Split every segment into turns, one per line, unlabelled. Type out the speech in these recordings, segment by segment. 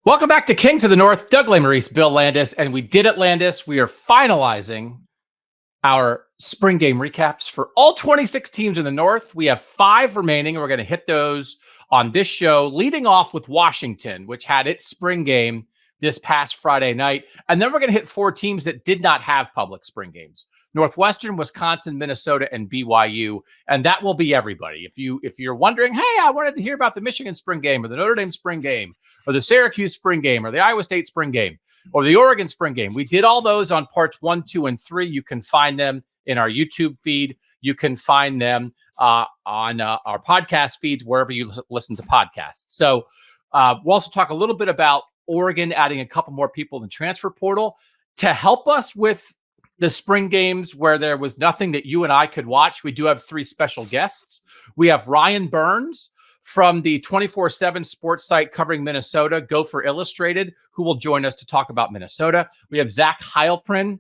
Welcome back to Kings of the North. Doug Lesmerises, Bill Landis, and we did it, Landis. We are finalizing our spring game recaps for all 26 teams in the North. We have 5 remaining, and we're going to hit those on this show, leading off with Washington, which had its spring game this past Friday night. And then we're going to hit 4 teams that did not have public spring games: Northwestern, Wisconsin, Minnesota, and BYU. And that will be everybody. If you're wondering, hey, I wanted to hear about the Michigan spring game or the Notre Dame spring game or the Syracuse spring game or the Iowa State spring game or the Oregon spring game, we did all those on parts 1, 2, and 3. You can find them in our YouTube feed. You can find them on our podcast feeds, wherever you listen to podcasts. So we'll also talk a little bit about Oregon adding a couple more people in the transfer portal to help us with the spring games where there was nothing that you and I could watch. We do have 3 special guests. We have Ryan Burns from the 24/7 sports site covering Minnesota, Gopher Illustrated, who will join us to talk about Minnesota. We have Zach Heilprin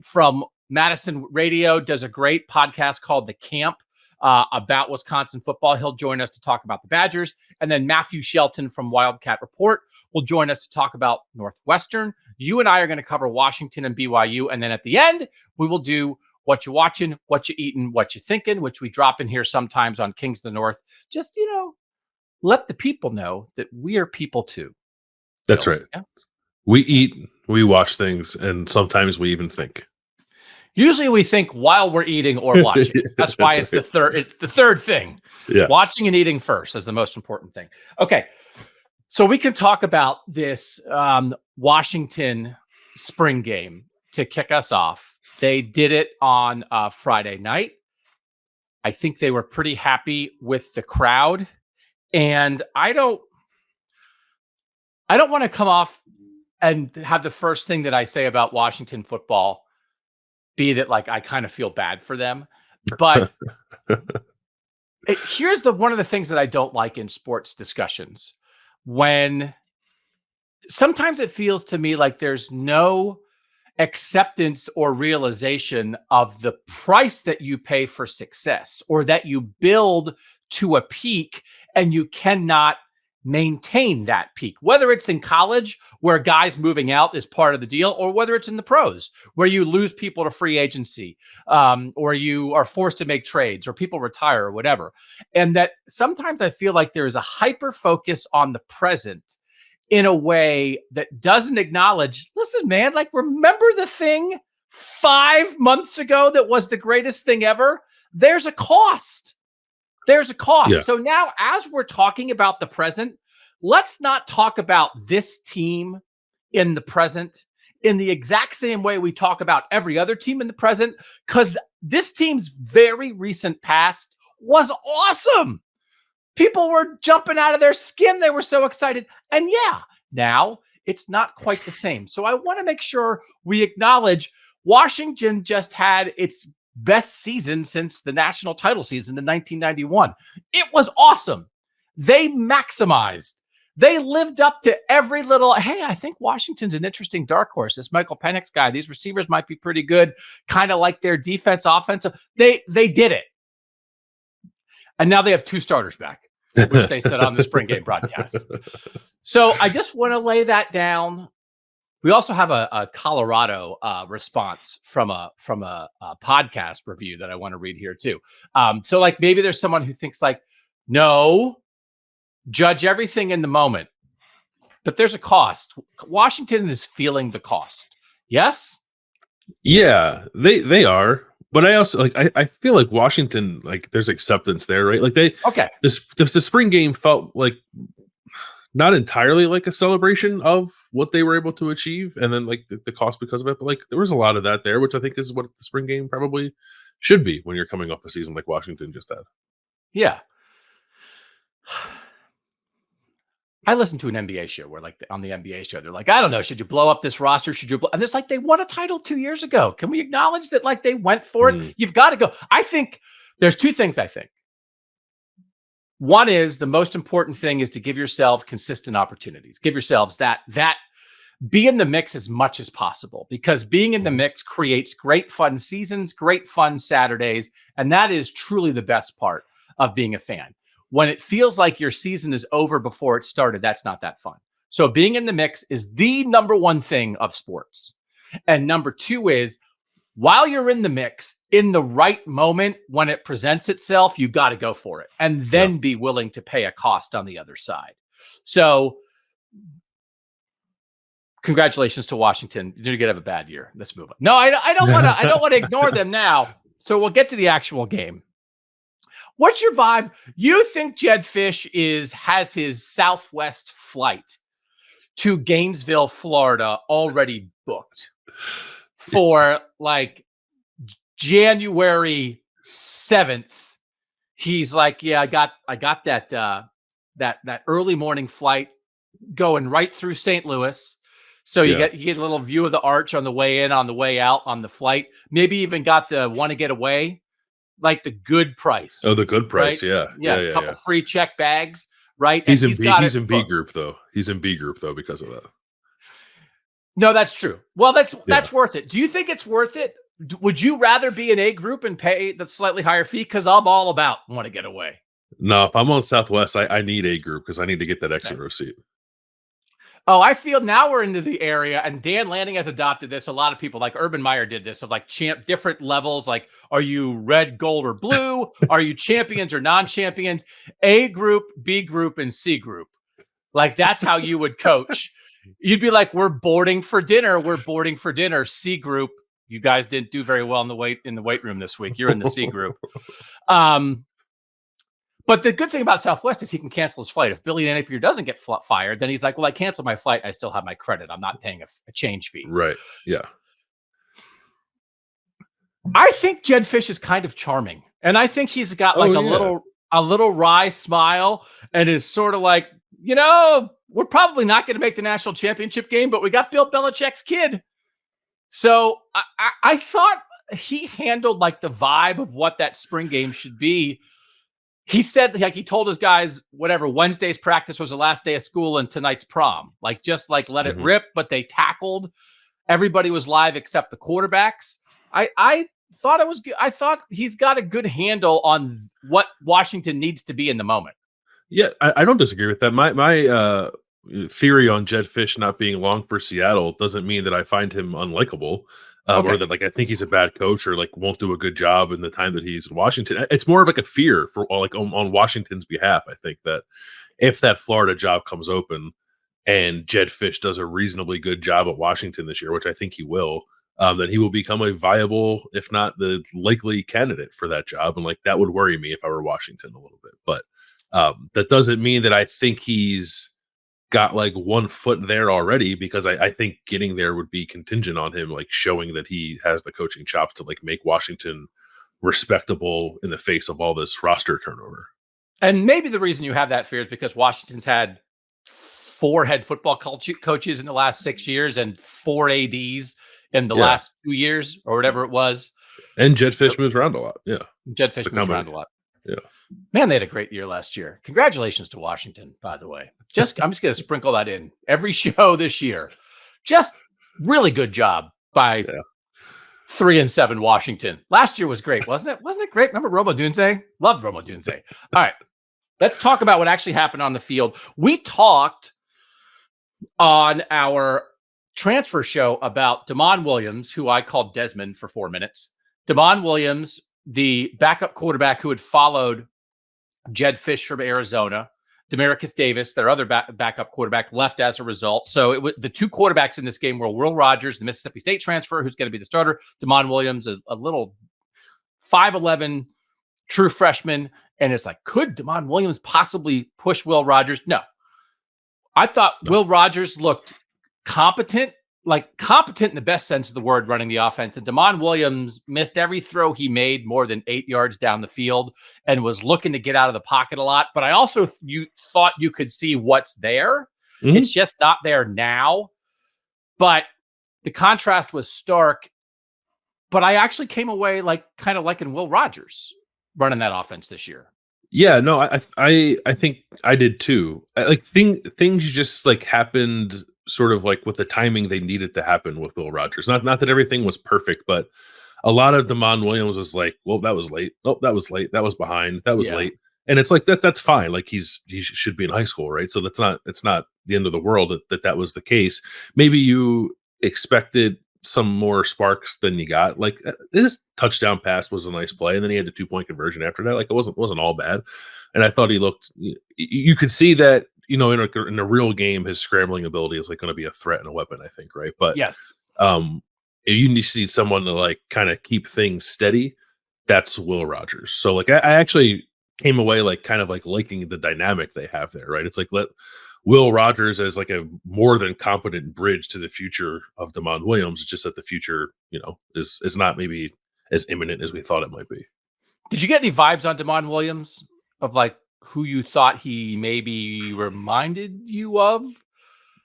from Madison Radio, does a great podcast called The Camp about Wisconsin football. He'll join us to talk about the Badgers. And then Matthew Shelton from WildcatReport will join us to talk about Northwestern. You and I are going to cover Washington and BYU. And then at the end, we will do Whatcha Watching, Whatcha Eating, Whatcha Thinking, which we drop in here sometimes on Kings of the North. Just, let the people know that we are people too.
That's right. Yeah? We eat, we watch things, and sometimes we even think.
Usually we think while we're eating or watching. That's why it's right. It's the third thing. Yeah. Watching and eating first is the most important thing. Okay. So we can talk about this Washington spring game to kick us off. They did it on Friday night. I think they were pretty happy with the crowd. And I don't want to come off and have the first thing that I say about Washington football be that I kind of feel bad for them. But here's one of the things that I don't like in sports discussions, when sometimes it feels to me like there's no acceptance or realization of the price that you pay for success, or that you build to a peak and you cannot maintain that peak, whether it's in college where guys moving out is part of the deal, or whether it's in the pros where you lose people to free agency, or you are forced to make trades, or people retire, or whatever. And that sometimes I feel like there is a hyper focus on the present in a way that doesn't acknowledge, listen, man, remember the thing 5 months ago that was the greatest thing ever? There's a cost. There's a cost. Yeah. So now, as we're talking about the present, let's not talk about this team in the present in the exact same way we talk about every other team in the present, because this team's very recent past was awesome. People were jumping out of their skin. They were so excited. And yeah, now it's not quite the same. So I want to make sure we acknowledge Washington just had its best season since the national title season in 1991. It was awesome. They maximized. They lived up to every little, hey, I think Washington's an interesting dark horse. This Michael Penix guy, these receivers might be pretty good, kind of like their defense, offensive. They did it. And now they have 2 starters back, which they said on the spring game broadcast. So I just want to lay that down. We also have a Colorado response from a podcast review that I want to read here too. So maybe there's someone who thinks no, judge everything in the moment, but there's a cost. Washington is feeling the cost. Yes.
Yeah, they are. But I also I feel like Washington, there's acceptance there, right? The spring game felt not entirely like a celebration of what they were able to achieve, and then the cost because of it. But there was a lot of that there, which I think is what the spring game probably should be when you're coming off a season like Washington just had.
Yeah. I listened to an NBA show where on the NBA show, they're I don't know, should you blow up this roster? Should you and it's they won a title 2 years ago. Can we acknowledge that they went for it? You've got to go. I think there's 2 things I think. One is the most important thing is to give yourself consistent opportunities. Give yourselves that be in the mix as much as possible, because being in the mix creates great fun seasons, great fun Saturdays. And that is truly the best part of being a fan. When it feels like your season is over before it started, that's not that fun. So being in the mix is the number one thing of sports. And number two is, while you're in the mix, in the right moment, when it presents itself, you got to go for it and then be willing to pay a cost on the other side. So congratulations to Washington. You're going to have a bad year. Let's move on. No, I don't want to. I don't want to ignore them now. So we'll get to the actual game. What's your vibe? You think Jedd Fisch has his Southwest flight to Gainesville, Florida, already booked for like January 7th? He's like, yeah, I got that early morning flight going right through St. Louis. So you get a little view of the arch on the way in, on the way out, on the flight. Maybe even got the want to get away, like the good price.
Oh, the good price,
right? Yeah, a couple free check bags, right?
He's in B group though. He's in B group though because of that.
No, that's true. Well, that's worth it. Do you think it's worth it? Would you rather be in A group and pay the slightly higher fee? Because I'm all about want to get away.
No, if I'm on Southwest, I need A group because I need to get that extra row seat.
Oh, I feel now we're into the area, and Dan Lanning has adopted this. A lot of people, like Urban Meyer, did this of like different levels. Like, are you red, gold, or blue? Are you champions or non-champions? A group, B group, and C group. Like that's how you would coach. You'd be like, we're boarding for dinner. We're boarding for dinner. C group. You guys didn't do very well in the weight room this week. You're in the C group. But the good thing about Southwest is he can cancel his flight. If Billy Napier doesn't get fired, then he's like, well, I canceled my flight. I still have my credit. I'm not paying a change fee.
Right. Yeah.
I think Jedd Fisch is kind of charming. And I think he's got like a little wry smile and is sort of like, we're probably not going to make the national championship game, but we got Bill Belichick's kid. So I thought he handled like the vibe of what that spring game should be. He said, like, he told his guys, whatever, Wednesday's practice was the last day of school and tonight's prom. Like, just like let it rip, but they tackled. Everybody was live except the quarterbacks. I thought it was good. I thought he's got a good handle on what Washington needs to be in the moment.
Yeah, I don't disagree with that. My theory on Jedd Fisch not being long for Seattle doesn't mean that I find him unlikable. Or that like I think he's a bad coach or like won't do a good job in the time that he's in Washington. It's more of like a fear for like on Washington's behalf. I think that if that Florida job comes open and Jedd Fisch does a reasonably good job at Washington this year, which I think he will, then he will become a viable, if not the likely candidate for that job. And like that would worry me if I were Washington a little bit. But that doesn't mean that I think he's got like 1 foot there already, because I think getting there would be contingent on him like showing that he has the coaching chops to like make Washington respectable in the face of all this roster turnover.
And maybe the reason you have that fear is because Washington's had 4 head football coaches in the last 6 years and 4 ADs in the last 2 years or whatever it was.
And Jedd Fisch moves around a lot. Yeah.
Jedd Fisch moves around a lot.
Yeah.
Man, they had a great year last year. Congratulations to Washington, by the way. I'm just going to sprinkle that in every show this year. Just really good job by 3-7 Washington. Last year was great, wasn't it? Wasn't it great? Remember Roma Dunze? Loved Roma Dunze. All right. Let's talk about what actually happened on the field. We talked on our transfer show about Damon Williams, who I called Desmond for 4 minutes. Damon Williams, the backup quarterback who had followed Jedd Fisch from Arizona. Demarcus Davis, their other backup quarterback, left as a result. So the 2 quarterbacks in this game were Will Rogers, the Mississippi State transfer, who's going to be the starter. Damon Williams, a little 5'11", true freshman. And it's like, could Damon Williams possibly push Will Rogers? No. I thought Will Rogers looked competent in the best sense of the word, running the offense. And Damon Williams missed every throw he made more than 8 yards down the field and was looking to get out of the pocket a lot. But I also thought you could see what's there. Mm-hmm. It's just not there now. But the contrast was stark. But I actually came away kind of liking Will Rogers running that offense this year.
Yeah, no, I think I did too. Things just like happened sort of like with the timing they needed to happen with Will Rogers. Not that everything was perfect, but a lot of Damon Williams was like, well, that was late. Oh, that was late. That was behind. That was late. And it's like that's fine. Like he should be in high school, right? So it's not the end of the world that was the case. Maybe you expected some more sparks than you got. Like his touchdown pass was a nice play, and then he had the 2-point conversion after that. Like it wasn't all bad. And I thought he looked. You could see that, you know, in a real game, his scrambling ability is like going to be a threat and a weapon, I think, right? But
yes,
if you need to see someone to like kind of keep things steady, that's Will Rogers. So like I actually came away like kind of like liking the dynamic they have there, right? It's like let Will Rogers as like a more than competent bridge to the future of Damon Williams. It's just that the future, you know, is not maybe as imminent as we thought it might be.
Did you get any vibes on Damon Williams of like who you thought he maybe reminded you of?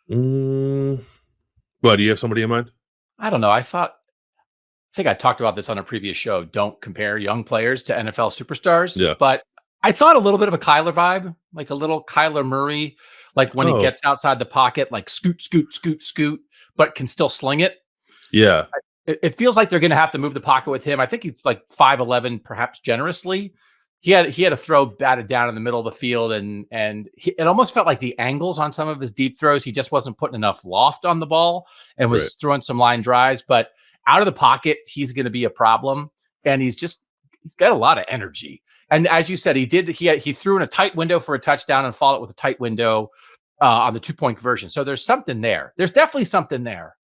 What, do you have somebody in mind?
I don't know. I think I talked about this on a previous show. Don't compare young players to NFL superstars.
Yeah.
But I thought a little bit of a Kyler vibe, like a little Kyler Murray, like when he gets outside the pocket, like scoot, scoot, scoot, scoot, but can still sling it.
Yeah.
It feels like they're going to have to move the pocket with him. I think he's like 5'11", perhaps generously. He had a throw batted down in the middle of the field, and it almost felt like the angles on some of his deep throws, he just wasn't putting enough loft on the ball and was throwing some line drives. But out of the pocket, he's going to be a problem, and he's got a lot of energy. And as you said, he threw in a tight window for a touchdown and followed it with a tight window on the 2-point conversion. So there's something there. There's definitely something there.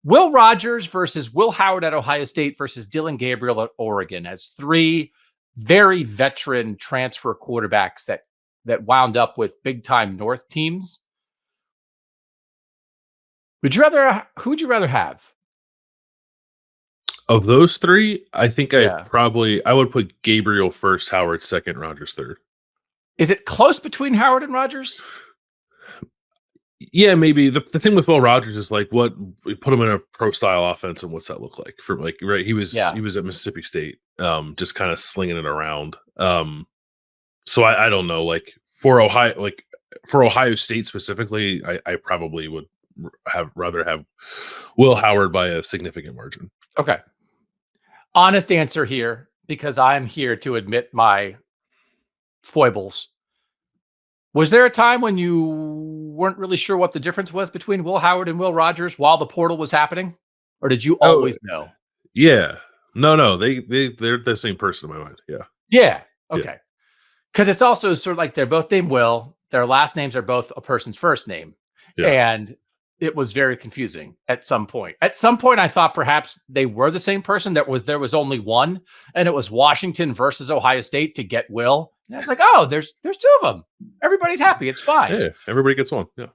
Will Rogers versus Will Howard at Ohio State versus Dylan Gabriel at Oregon as 3 very veteran transfer quarterbacks that wound up with big time North teams. Who would you rather have?
Of those 3, I think I would put Gabriel first, Howard second, Rogers third.
Is it close between Howard and Rogers?
Yeah, maybe. The thing with Will Rogers is like what we put him in a pro style offense, and what's that look like for like, right? He was at Mississippi State, just kind of slinging it around. So I don't know, like for Ohio State specifically, I probably would rather have Will Howard by a significant margin.
Okay. Honest answer here, because I'm here to admit my foibles. Was there a time when you weren't really sure what the difference was between Will Howard and Will Rogers while the portal was happening? Or did you always know?
Yeah. No. They're the same person in my mind. Yeah.
Yeah. Okay. Because it's also sort of like they're both named Will. Their last names are both a person's first name. Yeah. And it was very confusing at some point. At some point, I thought perhaps they were the same person. There was only one, and it was Washington versus Ohio State to get Will. And I was like, oh, there's 2 of them. Everybody's happy. It's fine.
Yeah, everybody gets one. Yeah.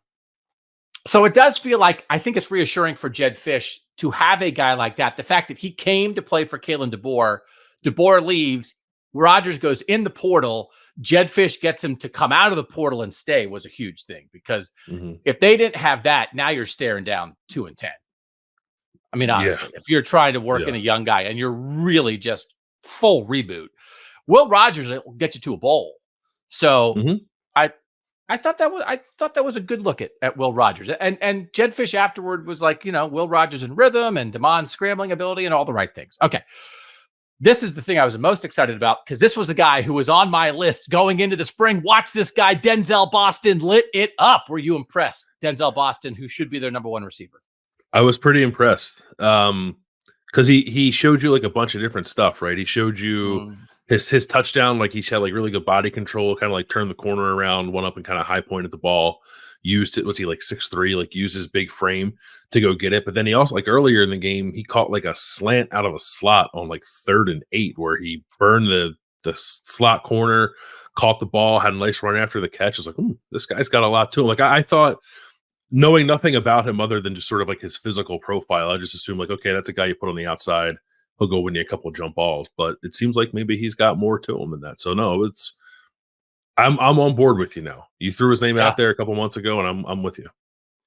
So it does feel like, I think it's reassuring for Jedd Fisch to have a guy like that. The fact that he came to play for Kalen DeBoer leaves, Rogers goes in the portal, Jedd Fisch gets him to come out of the portal and stay was a huge thing, because if they didn't have that, now you're staring down 2-10. I mean, honestly, if you're trying to work in a young guy and you're really just full reboot, Will Rogers will get you to a bowl. So I thought that was a good look at Will Rogers, and Jedd Fisch afterward was like, you know, Will Rogers in rhythm and Damon's scrambling ability and all the right things. Okay. This is the thing I was most excited about, because this was a guy who was on my list going into the spring. Watch this guy, Denzel Boston, lit it up. Were you impressed? Denzel Boston, who should be their number 1 receiver.
I was pretty impressed, because he showed you like a bunch of different stuff, right? He showed you his touchdown, like he had like really good body control, kind of like turned the corner around, went up and kind of high pointed the ball. Used it, was he like 6'3", like used his big frame to go get it. But then he also, like earlier in the game, he caught like a slant out of a slot on like 3rd and 8, where he burned the slot corner, caught the ball, had a nice run after the catch. I was like, this guy's got a lot to him. Like I thought, knowing nothing about him other than just sort of like his physical profile, I just assumed like, okay, that's a guy you put on the outside, he'll go win you a couple of jump balls. But it seems like maybe he's got more to him than that. So no, I'm on board with you now. You threw his name out there a couple months ago, and I'm with you.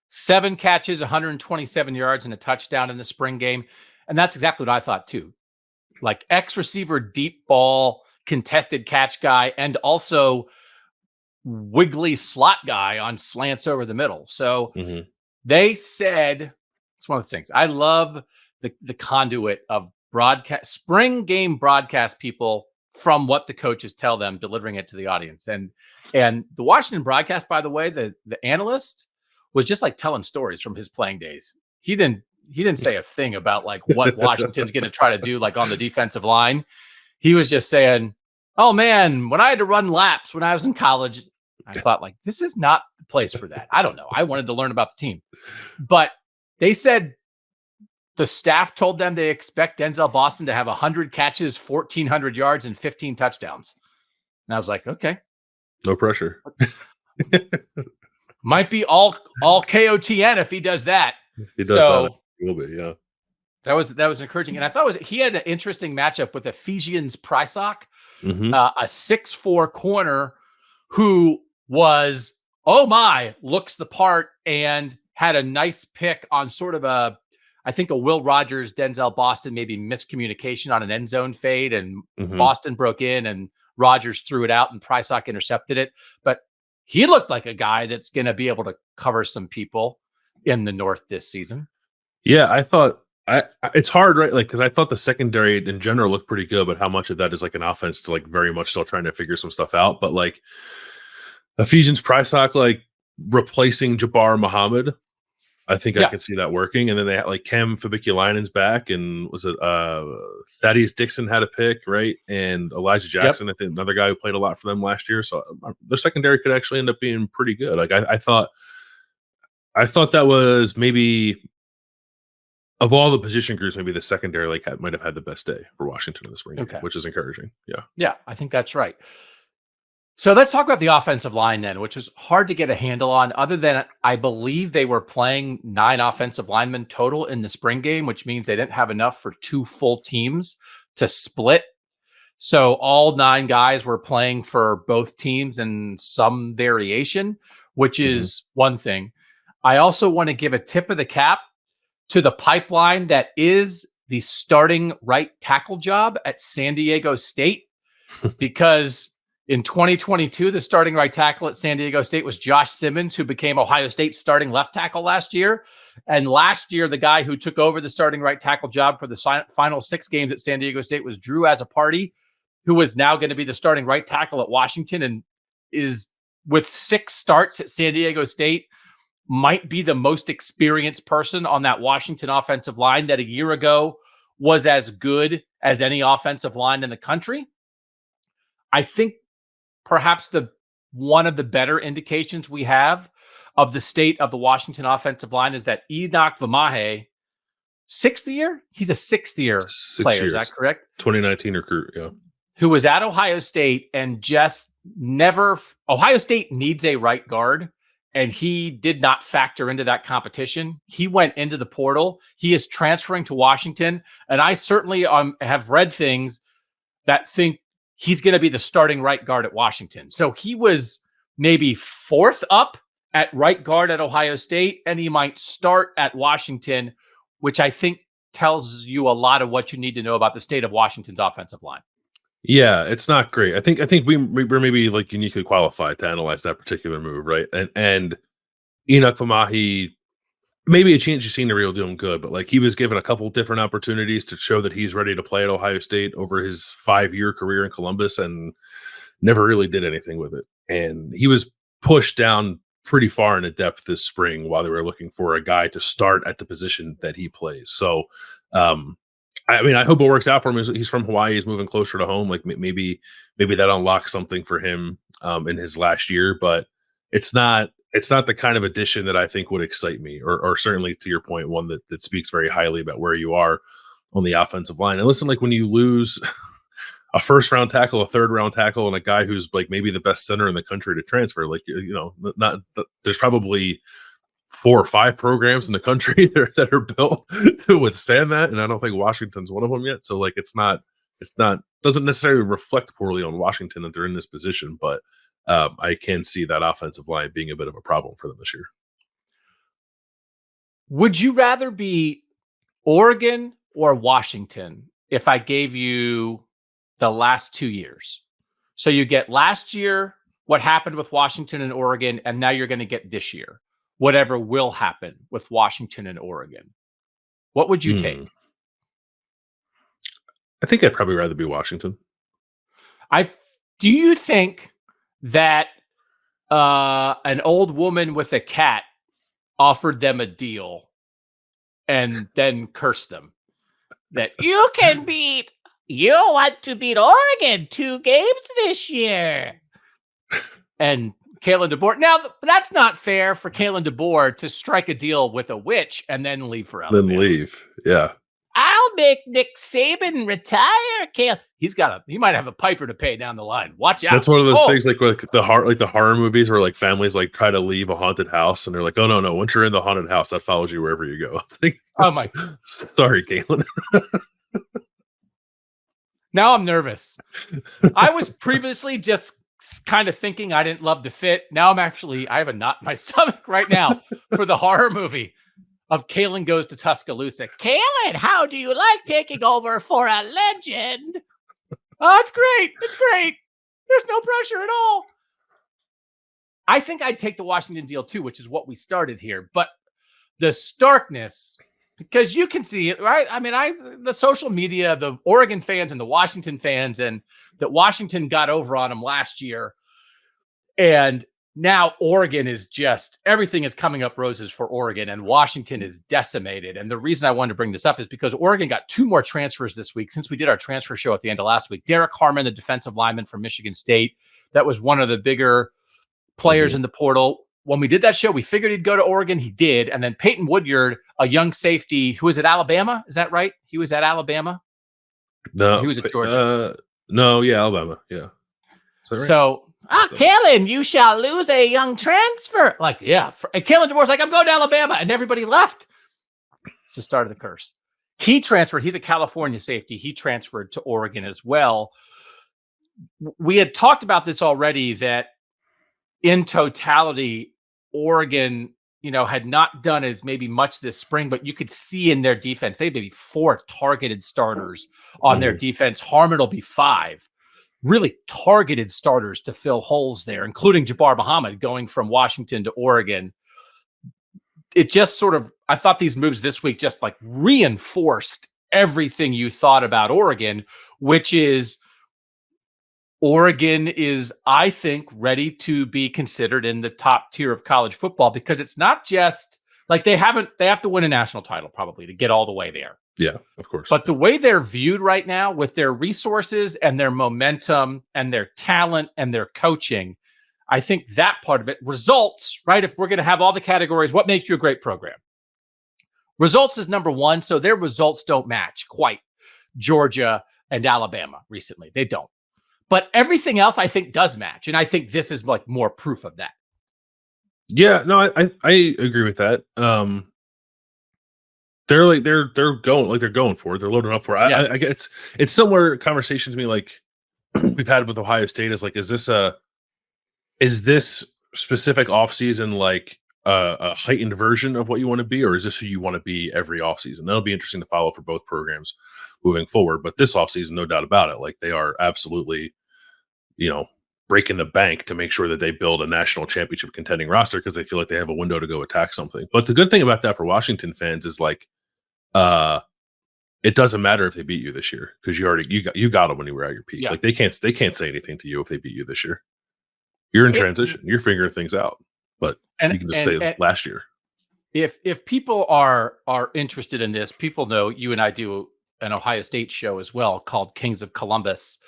7 catches, 127 yards, and a touchdown in the spring game. And that's exactly what I thought too. Like X-receiver, deep ball, contested catch guy, and also wiggly slot guy on slants over the middle. So they said, it's one of the things. I love the conduit of broadcast, spring game broadcast people from what the coaches tell them, delivering it to the audience. And the Washington broadcast, by the way, the analyst was just like telling stories from his playing days. He didn't say a thing about like what Washington's going to try to do, like on the defensive line. He was just saying, "Oh man, when I had to run laps when I was in college, I thought like this is not the place for that. I don't know. I wanted to learn about the team." But they said the staff told them they expect Denzel Boston to have 100 catches, 1,400 yards, and 15 touchdowns. And I was like, okay.
No pressure.
Might be all KOTN if he does that.
If he does that, it will be, yeah.
That was encouraging. And I thought he had an interesting matchup with Ephesians Prysock, a 6'4" corner who was, looks the part and had a nice pick on sort of I think a Will Rogers, Denzel Boston, maybe miscommunication on an end zone fade, and Boston broke in and Rogers threw it out and Prysock intercepted it. But he looked like a guy that's going to be able to cover some people in the North this season.
Yeah, I thought it's hard, right? Like, because I thought the secondary in general looked pretty good, but how much of that is like an offense to like very much still trying to figure some stuff out? But like Ephesians Prysock, like replacing Jabbar Muhammad, I think I can see that working. And then they had like Kem Fabiculainen's back, and was it Thaddeus Dixon had a pick, right? And Elijah Jackson, I think another guy who played a lot for them last year. So their secondary could actually end up being pretty good. Like I thought that was maybe, of all the position groups, maybe the secondary like might have had the best day for Washington in the spring game, which is encouraging.
Yeah, I think that's right. So let's talk about the offensive line then, which is hard to get a handle on, other than I believe they were playing 9 offensive linemen total in the spring game, which means they didn't have enough for 2 full teams to split. So all 9 guys were playing for both teams in some variation, which is one thing. I also want to give a tip of the cap to the pipeline that is the starting right tackle job at San Diego State, because in 2022, the starting right tackle at San Diego State was Josh Simmons, who became Ohio State's starting left tackle last year. And last year, the guy who took over the starting right tackle job for the final 6 games at San Diego State was Drew Azzopardi, who is now going to be the starting right tackle at Washington, and is, with 6 starts at San Diego State, might be the most experienced person on that Washington offensive line that a year ago was as good as any offensive line in the country. I think perhaps one of the better indications we have of the state of the Washington offensive line is that Enoch Vamahe, 6th year? He's a 6th year player, is that correct?
2019 recruit, yeah.
Who was at Ohio State and just never... Ohio State needs a right guard, and he did not factor into that competition. He went into the portal. He is transferring to Washington, and I certainly have read things that think he's going to be the starting right guard at Washington. So he was maybe 4th up at right guard at Ohio State, and he might start at Washington, which I think tells you a lot of what you need to know about the state of Washington's offensive line.
Yeah, it's not great. I think we're maybe like uniquely qualified to analyze that particular move, right? And Enoch Vamahe, maybe a change of scenery will do him good, but like he was given a couple different opportunities to show that he's ready to play at Ohio State over his 5-year career in Columbus, and never really did anything with it. And he was pushed down pretty far into depth this spring while they were looking for a guy to start at the position that he plays. So, I mean, I hope it works out for him. He's from Hawaii. He's moving closer to home. Like maybe that unlocks something for him in his last year, but it's not the kind of addition that I think would excite me, or certainly, to your point, one that speaks very highly about where you are on the offensive line. And listen, like when you lose a 1st-round tackle, a 3rd-round tackle, and a guy who's like maybe the best center in the country to transfer, like, there's probably 4 or 5 programs in the country that are built to withstand that, and I don't think Washington's one of them yet. So like doesn't necessarily reflect poorly on Washington that they're in this position, but I can see that offensive line being a bit of a problem for them this year.
Would you rather be Oregon or Washington if I gave you the last 2 years? So you get last year, what happened with Washington and Oregon, and now you're going to get this year, whatever will happen with Washington and Oregon. What would you take?
I think I'd probably rather be Washington.
Do you think that an old woman with a cat offered them a deal and then cursed them? That you want to beat Oregon 2 games this year. And Kalen DeBoer. Now, that's not fair for Kalen DeBoer to strike a deal with a witch and then leave for Alabama.
Then leave. Yeah.
I'll make Nick Saban retire. He might have a piper to pay down the line. Watch out.
That's one of those things like the horror movies where like families like try to leave a haunted house and they're like, oh no, once you're in the haunted house, that follows you wherever you go. It's like, sorry, Caitlin.
Now I'm nervous. I was previously just kind of thinking I didn't love the fit. Now I have a knot in my stomach right now for the horror movie of Kalen Goes to Tuscaloosa. Kalen, how do you like taking over for a legend? Oh, it's great. It's great. There's no pressure at all. I think I'd take the Washington deal too, which is what we started here. But the starkness, because you can see it, right? I mean, the social media, the Oregon fans and the Washington fans, and that Washington got over on them last year. And now Oregon is everything is coming up roses for Oregon, and Washington is decimated. And the reason I wanted to bring this up is because Oregon got 2 more transfers this week since we did our transfer show at the end of last week. Derek Harmon, the defensive lineman from Michigan State, that was one of the bigger players in the portal. When we did that show, we figured he'd go to Oregon. He did. And then Peyton Woodyard, a young safety who was at Alabama. Is that right? He was at Alabama?
No.
He was at Georgia.
No, yeah, Alabama. Yeah.
Right? So, Kalen, you shall lose a young transfer. Like, yeah. And Kalen DeBoer's like, I'm going to Alabama. And everybody left. It's the start of the curse. He transferred. He's a California safety. He transferred to Oregon as well. We had talked about this already, that in totality, Oregon, had not done as maybe much this spring, but you could see in their defense, they had maybe 4 targeted starters on their defense. Harmon will be 5. Really targeted starters to fill holes there, including Jabbar Muhammad going from Washington to Oregon. It just I thought these moves this week just like reinforced everything you thought about Oregon, which is Oregon is, I think, ready to be considered in the top tier of college football, because it's not just like they have to win a national title probably to get all the way there.
Yeah, of course.
But the way they're viewed right now with their resources and their momentum and their talent and their coaching, I think that part of it, results, right? If we're going to have all the categories, what makes you a great program? Results is number 1. So their results don't match quite Georgia and Alabama recently. They don't. But everything else I think does match. And I think this is like more proof of that.
Yeah, no, I agree with that. They're going for it. They're loading up for it.
Yes.
I guess it's similar conversation to me like we've had with Ohio State. Is like, is this specific offseason like a heightened version of what you want to be, or is this who you want to be every offseason? That'll be interesting to follow for both programs moving forward. But this offseason, no doubt about it, like they are absolutely, breaking the bank to make sure that they build a national championship contending roster, because they feel like they have a window to go attack something. But the good thing about that for Washington fans is like, it doesn't matter if they beat you this year, because you got them when you were at your peak. Yeah. Like they can't say anything to you if they beat you this year. You're in transition. You're figuring things out. But you can just say last year.
If people are interested in this, people know you and I do an Ohio State show as well called Kings of Columbus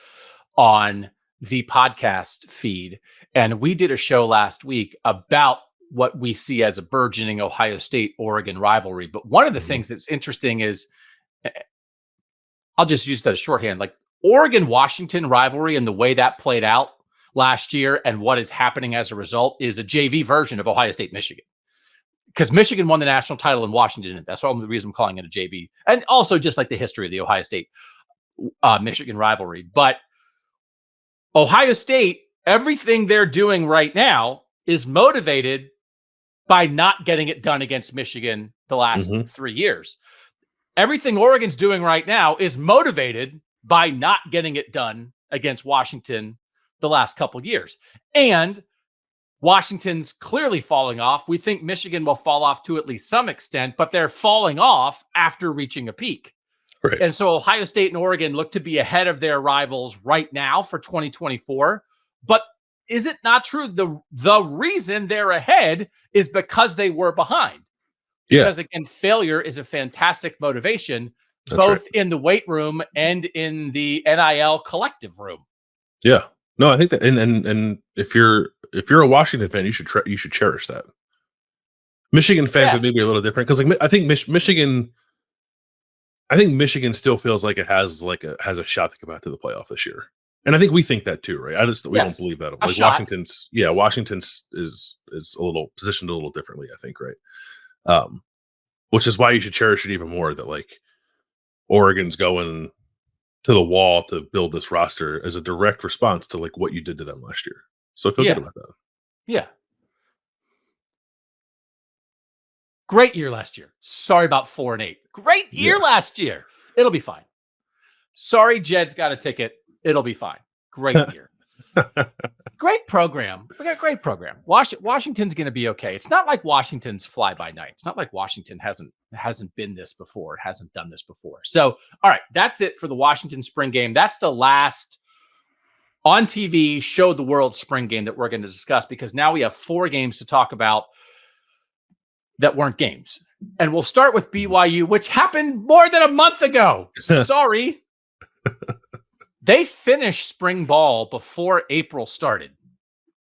on the podcast feed. And we did a show last week about what we see as a burgeoning Ohio State-Oregon rivalry. But one of the things that's interesting is, I'll just use that as shorthand, like Oregon-Washington rivalry and the way that played out last year and what is happening as a result is a JV version of Ohio State-Michigan. Because Michigan won the national title and Washington didn't. That's the reason I'm calling it a JV. And also just like the history of the Ohio State-Michigan rivalry. But Ohio State, everything they're doing right now is motivated by not getting it done against Michigan the last 3 years. Everything Oregon's doing right now is motivated by not getting it done against Washington the last couple years. And Washington's clearly falling off. We think Michigan will fall off to at least some extent, but they're falling off after reaching a peak.
Right.
And so Ohio State and Oregon look to be ahead of their rivals right now for 2024. But is it not true? The reason they're ahead is because they were behind. Because again, failure is a fantastic motivation, both in the weight room and in the NIL collective room.
Yeah. No, I think that, and if you're a Washington fan, you should cherish that. Michigan fans are maybe a little different because, like, I think Michigan still feels like it has a shot to come out to the playoff this year, and I think we think that too, right? We don't believe that. Like Washington's is a little positioned a little differently, I think, right? Which is why you should cherish it even more. That like Oregon's going to the wall to build this roster as a direct response to like what you did to them last year. So I feel good about that.
Yeah. Great year last year. Sorry about 4-8. Great year last year. It'll be fine. Sorry, Jed's got a ticket. It'll be fine. Great year. Great program. We got a great program. Washington's going to be okay. It's not like Washington's fly by night. It's not like Washington hasn't been this before. It hasn't done this before. So, all right, that's it for the Washington spring game. That's the last on TV show the world spring game that we're going to discuss, because now we have 4 games to talk about that weren't games. And we'll start with BYU, which happened more than a month ago. Sorry. They finished spring ball before April started.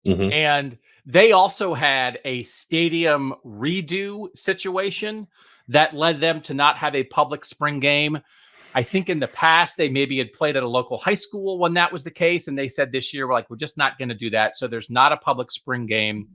Mm-hmm. And they also had a stadium redo situation that led them to not have a public spring game. I think in the past, they maybe had played at a local high school when that was the case. And they said this year, we're just not going to do that. So there's not a public spring game.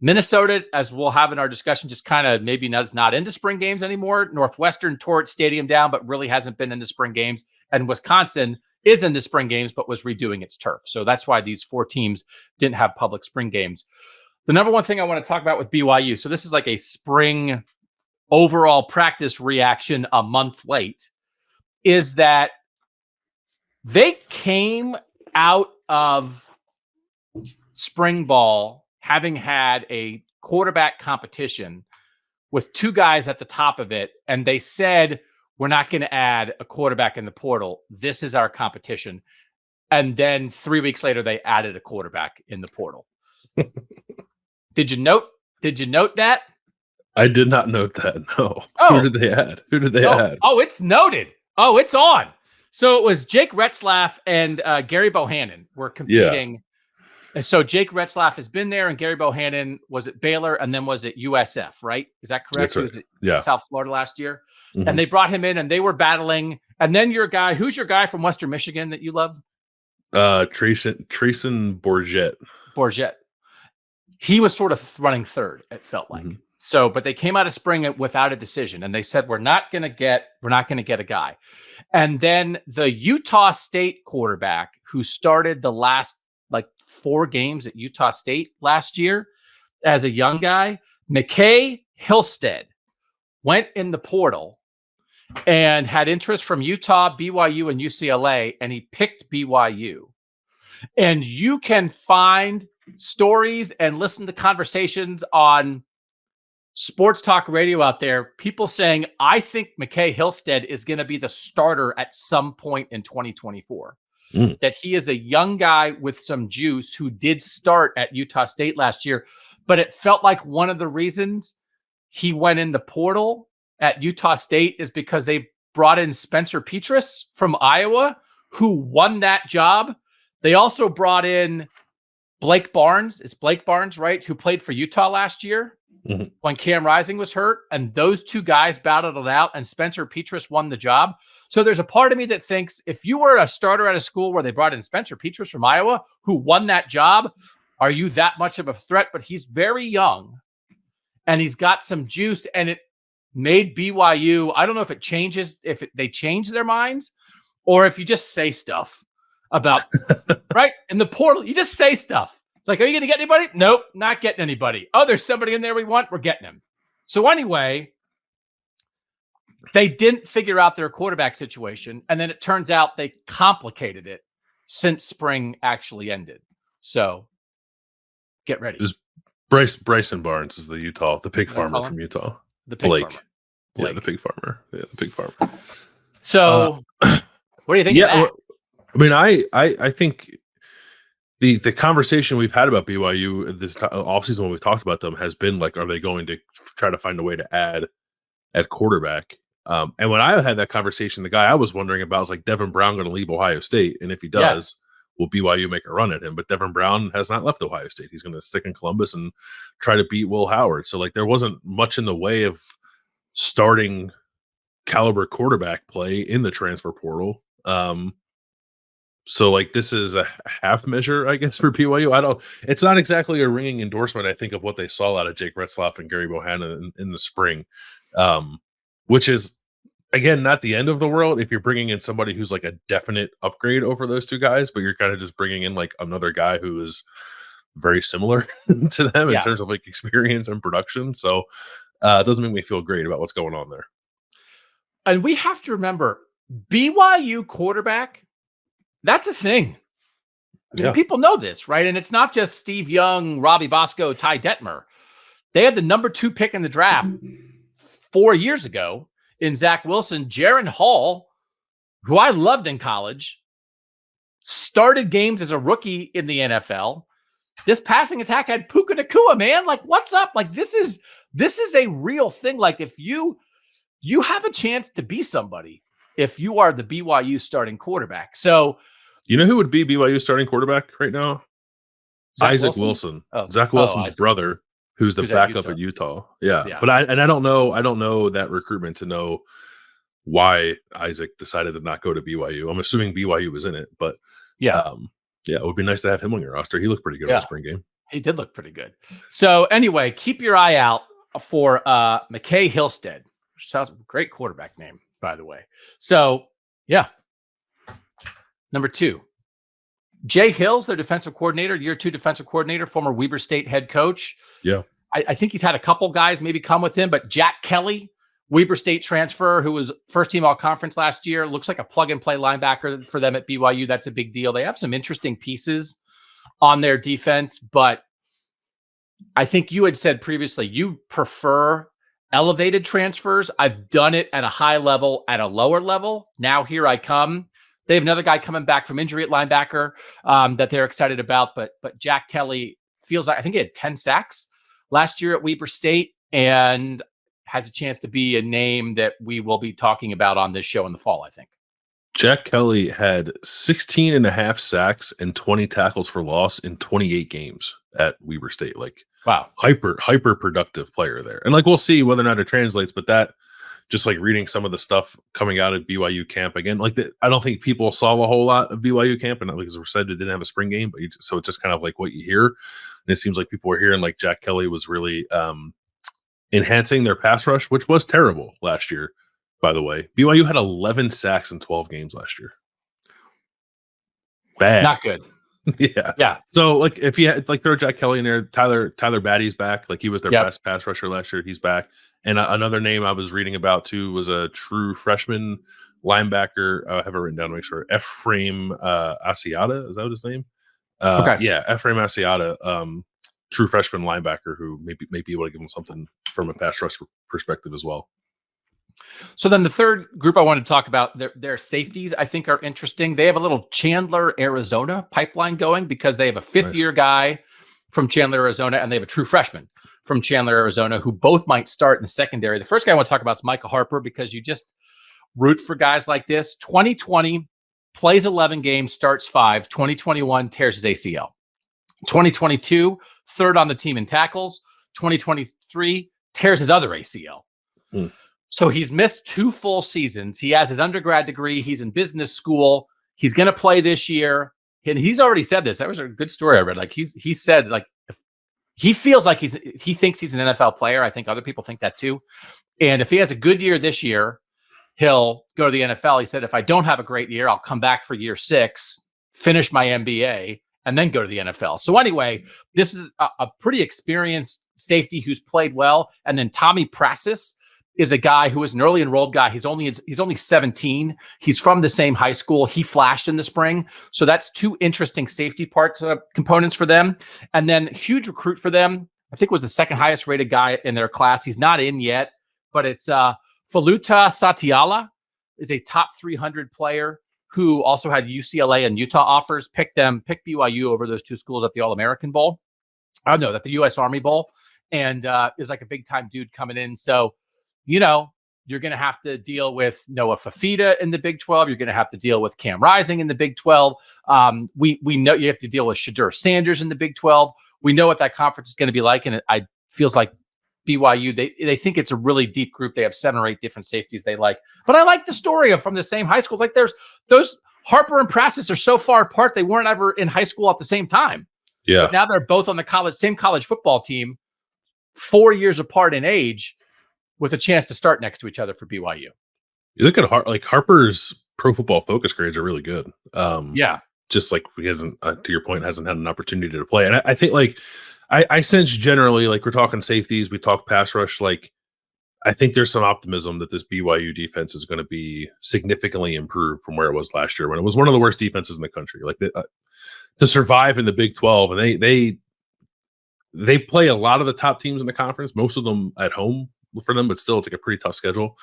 Minnesota, as we'll have in our discussion, just kind of maybe not into spring games anymore. Northwestern tore its stadium down, but really hasn't been into spring games. And Wisconsin is into spring games, but was redoing its turf. So that's why these 4 teams didn't have public spring games. The number one thing I want to talk about with BYU, so this is like a spring overall practice reaction a month late, is that they came out of spring ball having had a quarterback competition with 2 guys at the top of it, and they said, we're not going to add a quarterback in the portal. This is our competition. And then 3 weeks later, they added a quarterback in the portal. Did you note that?
I did not note that. No.
Oh.
Who did they add?
Oh, it's noted. Oh, it's on. So it was Jake Retzlaff and Gary Bohannon were competing. Yeah. And so Jake Retzlaff has been there, and Gary Bohannon was at Baylor, and then was at USF, right? Is that correct?
That's right.
He was at South Florida last year. Mm-hmm. And they brought him in, and they were battling. And then who's your guy from Western Michigan that you love?
Treason Bourget.
He was sort of running third, it felt like. Mm-hmm. So, but they came out of spring without a decision, and they said, we're not going to get a guy. And then the Utah State quarterback who started the last 4 games at Utah State last year as a young guy, McKay Hillstead, went in the portal and had interest from Utah, BYU, and UCLA, and he picked BYU. And you can find stories and listen to conversations on sports talk radio out there, people saying, I think McKay Hillstead is going to be the starter at some point in 2024. That he is a young guy with some juice who did start at Utah State last year, but it felt like one of the reasons he went in the portal at Utah State is because they brought in Spencer Petras from Iowa, who won that job. They also brought in Blake Barnes. It's Blake Barnes, right? Who played for Utah last year when Cam Rising was hurt. And those 2 guys battled it out, and Spencer Petras won the job. So there's a part of me that thinks if you were a starter at a school where they brought in Spencer Petras from Iowa, who won that job, are you that much of a threat? But he's very young and he's got some juice, and it made BYU, I don't know if it changes, they change their minds, or if you just say stuff about, right? In the portal, you just say stuff. It's like, are you going to get anybody? Nope, not getting anybody. Oh, there's somebody in there we want. We're getting him. So anyway, they didn't figure out their quarterback situation. And then it turns out they complicated it since spring actually ended. So get ready.
Bryson Barnes is the pig farmer from Utah.
The pig farmer. Blake.
Yeah, the pig farmer.
So, what do you think of that?
Well, I mean, I think the conversation we've had about BYU this offseason when we've talked about them has been like, are they going to try to find a way to add at quarterback? And when I had that conversation, the guy I was wondering about was like, Devin Brown going to leave Ohio State? And if he does, will BYU make a run at him? But Devin Brown has not left Ohio State. He's going to stick in Columbus and try to beat Will Howard. So like there wasn't much in the way of starting caliber quarterback play in the transfer portal. So like this is a half measure, I guess, for BYU. It's not exactly a ringing endorsement, I think, of what they saw out of Jake Retzlaff and Gary Bohanna in the spring, which is, again, not the end of the world if you're bringing in somebody who's like a definite upgrade over those two guys, but you're kind of just bringing in like another guy who is very similar to them in terms of like experience and production. So it doesn't make me feel great about what's going on there.
And we have to remember, BYU quarterback, that's a thing. I mean, people know this, right? And it's not just Steve Young, Robbie Bosco, Ty Detmer. They had the number 2 pick in the draft 4 years ago in Zach Wilson. Jaron Hall, who I loved in college, started games as a rookie in the NFL. This passing attack had Puka Nacua, man. Like, what's up? Like, this is a real thing. Like, if you have a chance to be somebody if you are the BYU starting quarterback. So,
you know who would be BYU starting quarterback right now? Isaac Wilson. Zach Wilson's brother, who's the backup at Utah. Yeah. But I don't know that recruitment to know why Isaac decided to not go to BYU. I'm assuming BYU was in it, but it would be nice to have him on your roster. He looked pretty good in the spring game.
He did look pretty good. So anyway, keep your eye out for McKay Hillstead, which sounds a great quarterback name, by the way. So number 2, Jay Hills, their defensive coordinator, year 2 defensive coordinator, former Weber State head coach.
Yeah.
I think he's had a couple guys maybe come with him, but Jack Kelly, Weber State transfer, who was first team all conference last year, looks like a plug and play linebacker for them at BYU. That's a big deal. They have some interesting pieces on their defense, but I think you had said previously you prefer elevated transfers. I've done it at a high level, at a lower level. Now here I come. They have another guy coming back from injury at linebacker that they're excited about. But Jack Kelly feels like, I think he had 10 sacks last year at Weber State and has a chance to be a name that we will be talking about on this show in the fall, I think.
Jack Kelly had 16 and a half sacks and 20 tackles for loss in 28 games at Weber State. Like,
wow,
hyper productive player there. And like, we'll see whether or not it translates, but that, just like reading some of the stuff coming out at BYU camp again, like I don't think people saw a whole lot of BYU camp, and like as we said, it didn't have a spring game, but so it's just kind of like what you hear. And it seems like people were hearing like Jack Kelly was really enhancing their pass rush, which was terrible last year, by the way. BYU had 11 sacks in 12 games last year. Bad.
Not good.
Yeah. So like if you had like throw Jack Kelly in there, Tyler Batty's back. Like he was their best pass rusher last year. He's back. And another name I was reading about too was a true freshman linebacker. I have it written down to make sure. Ephraim Asiata, is that what his name?
Okay.
Yeah, Ephraim Asiata, true freshman linebacker who may be able to give him something from a pass rush perspective as well.
So then the third group I want to talk about, their safeties, I think are interesting. They have a little Chandler, Arizona pipeline going because they have a fifth-year guy from Chandler, Arizona, and they have a true freshman from Chandler, Arizona, who both might start in the secondary. The first guy I want to talk about is Micah Harper because you just root for guys like this. 2020, plays 11 games, starts 5. 2021, tears his ACL. 2022, third on the team in tackles. 2023, tears his other ACL. So he's missed 2 full seasons. He has his undergrad degree. He's in business school. He's going to play this year. And he's already said this. That was a good story I read. Like he said, like, if he feels like he thinks he's an NFL player. I think other people think that too. And if he has a good year this year, he'll go to the NFL. He said, if I don't have a great year, I'll come back for year 6, finish my MBA, and then go to the NFL. So anyway, this is a pretty experienced safety who's played well. And then Tommy Prasis is a guy who is an early enrolled guy. He's only 17. He's from the same high school. He flashed in the spring. So that's 2 interesting safety components for them. And then huge recruit for them. I think was the second highest rated guy in their class. He's not in yet, but it's Faluta Satyala is a top 300 player who also had UCLA and Utah offers. Pick BYU over those two schools at the All-American Bowl. I know that the U.S. Army Bowl, and is like a big-time dude coming in. So, you're going to have to deal with Noah Fafita in the Big 12. You're going to have to deal with Cam Rising in the Big 12. We know you have to deal with Shadur Sanders in the Big 12. We know what that conference is going to be like, and it feels like BYU, they think it's a really deep group. They have 7 or 8 different safeties they like. But I like the story from the same high school. Like there's those Harper and Prassis are so far apart, they weren't ever in high school at the same time.
Yeah.
But now they're both on the same college football team, 4 years apart in age, with a chance to start next to each other for BYU.
You look at Harper's Pro Football Focus grades are really good. Just like he hasn't, to your point, hasn't had an opportunity to play. And I think I sense generally, like we're talking safeties, we talk pass rush, like I think there's some optimism that this BYU defense is going to be significantly improved from where it was last year when it was one of the worst defenses in the country. Like to survive in the Big 12, and they play a lot of the top teams in the conference, most of them at home for them, but still it's like a pretty tough schedule.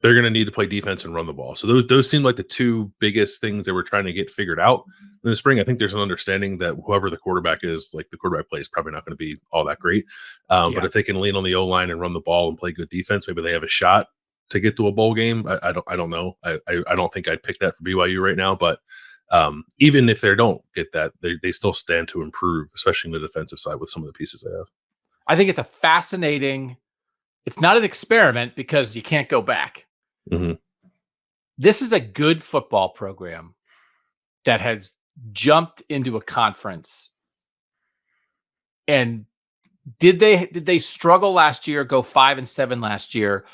They're going to need to play defense and run the ball. So those seem like the two biggest things that we're trying to get figured out in the spring. I think there's an understanding that whoever the quarterback is, like the quarterback play is probably not going to be all that great. But if they can lean on the O-line and run the ball and play good defense, maybe they have a shot to get to a bowl game. I don't know. I don't think I'd pick that for BYU right now, but even if they don't get that, they still stand to improve, especially in the defensive side with some of the pieces they have.
I think it's not an experiment because you can't go back.
Mm-hmm.
This is a good football program that has jumped into a conference. And did they struggle last year, go 5-7 last year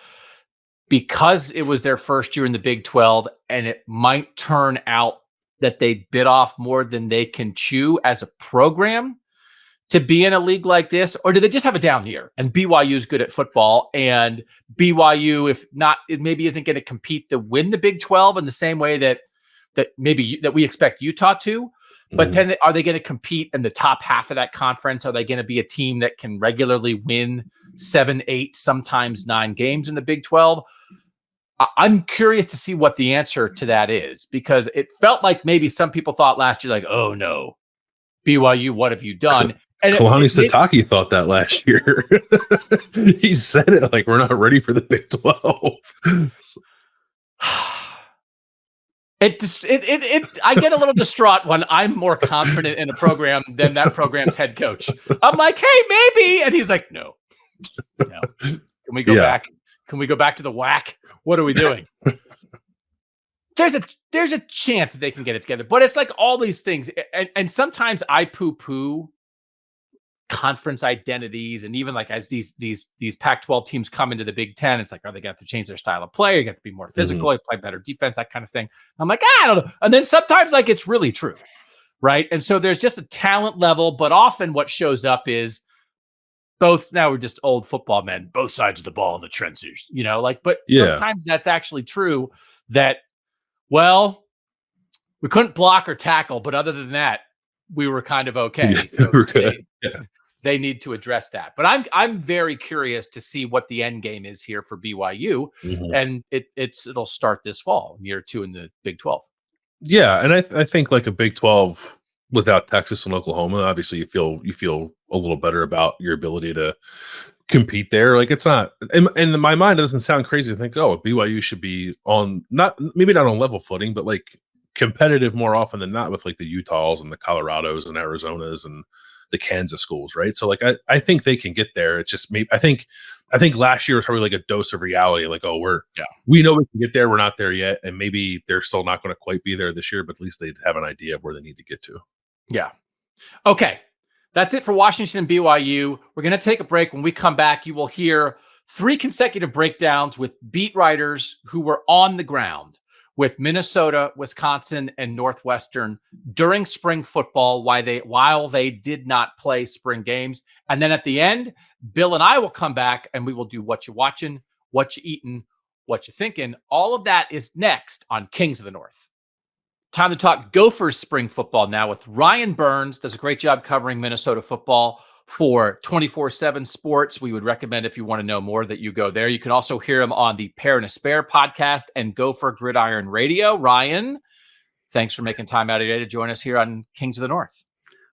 because it was their first year in the Big 12, and it might turn out that they bit off more than they can chew as a program to be in a league like this? Or do they just have a down year and BYU is good at football, and BYU, if not, it maybe isn't going to compete to win the Big 12 in the same way that we expect Utah to, but then are they going to compete in the top half of that conference? Are they going to be a team that can regularly win 7, 8, sometimes 9 games in the Big 12? I'm curious to see what the answer to that is, because it felt like maybe some people thought last year, like, oh no, BYU, what have you done? And
Kalani Sitake thought that last year. He said it like, we're not ready for the Big 12.
I get a little distraught when I'm more confident in a program than that program's head coach. I'm like, hey, maybe. And he's like, no. Can we go back? Can we go back to the whack? What are we doing? There's a chance that they can get it together, but it's like all these things. And sometimes I poo-poo conference identities, and even like as these Pac-12 teams come into the Big Ten, it's like, are they going to have to change their style of play? Or you have to be more physical, you play better defense, that kind of thing. I'm like, I don't know. And then sometimes like it's really true, right? And so there's just a talent level, but often what shows up is both. Now we're just old football men, both sides of the ball in the trenches, but sometimes that's actually true that, well, we couldn't block or tackle, but other than that, we were kind of okay. So they need to address that. But I'm very curious to see what the end game is here for BYU, and it'll start this fall, year 2 in the Big 12.
Yeah, and I think like a Big 12 without Texas and Oklahoma, obviously you feel a little better about your ability to compete there. Like it's not in my mind, it doesn't sound crazy to think, oh, BYU should be on maybe not on level footing, but like competitive more often than not with like the Utahs and the Colorados and Arizonas and the Kansas schools, right? So like I think they can get there. It's just maybe I think last year was probably like a dose of reality, like, oh, we know we can get there, we're not there yet, and maybe they're still not going to quite be there this year, but at least they have an idea of where they need to get to.
Yeah. Okay. That's it for Washington and BYU. We're going to take a break. When we come back, you will hear 3 consecutive breakdowns with beat writers who were on the ground with Minnesota, Wisconsin, and Northwestern during spring football while they did not play spring games. And then at the end, Bill and I will come back and we will do What You Watching, What You Eating, What You Thinking. All of that is next on Kings of the North. Time to talk Gophers spring football now with Ryan Burns. Does a great job covering Minnesota football for 24/7 sports. We would recommend, if you want to know more, that you go there. You can also hear him on the Pair and a Spare podcast and Gopher Gridiron Radio. Ryan, thanks for making time out of your day to join us here on Kings of the North.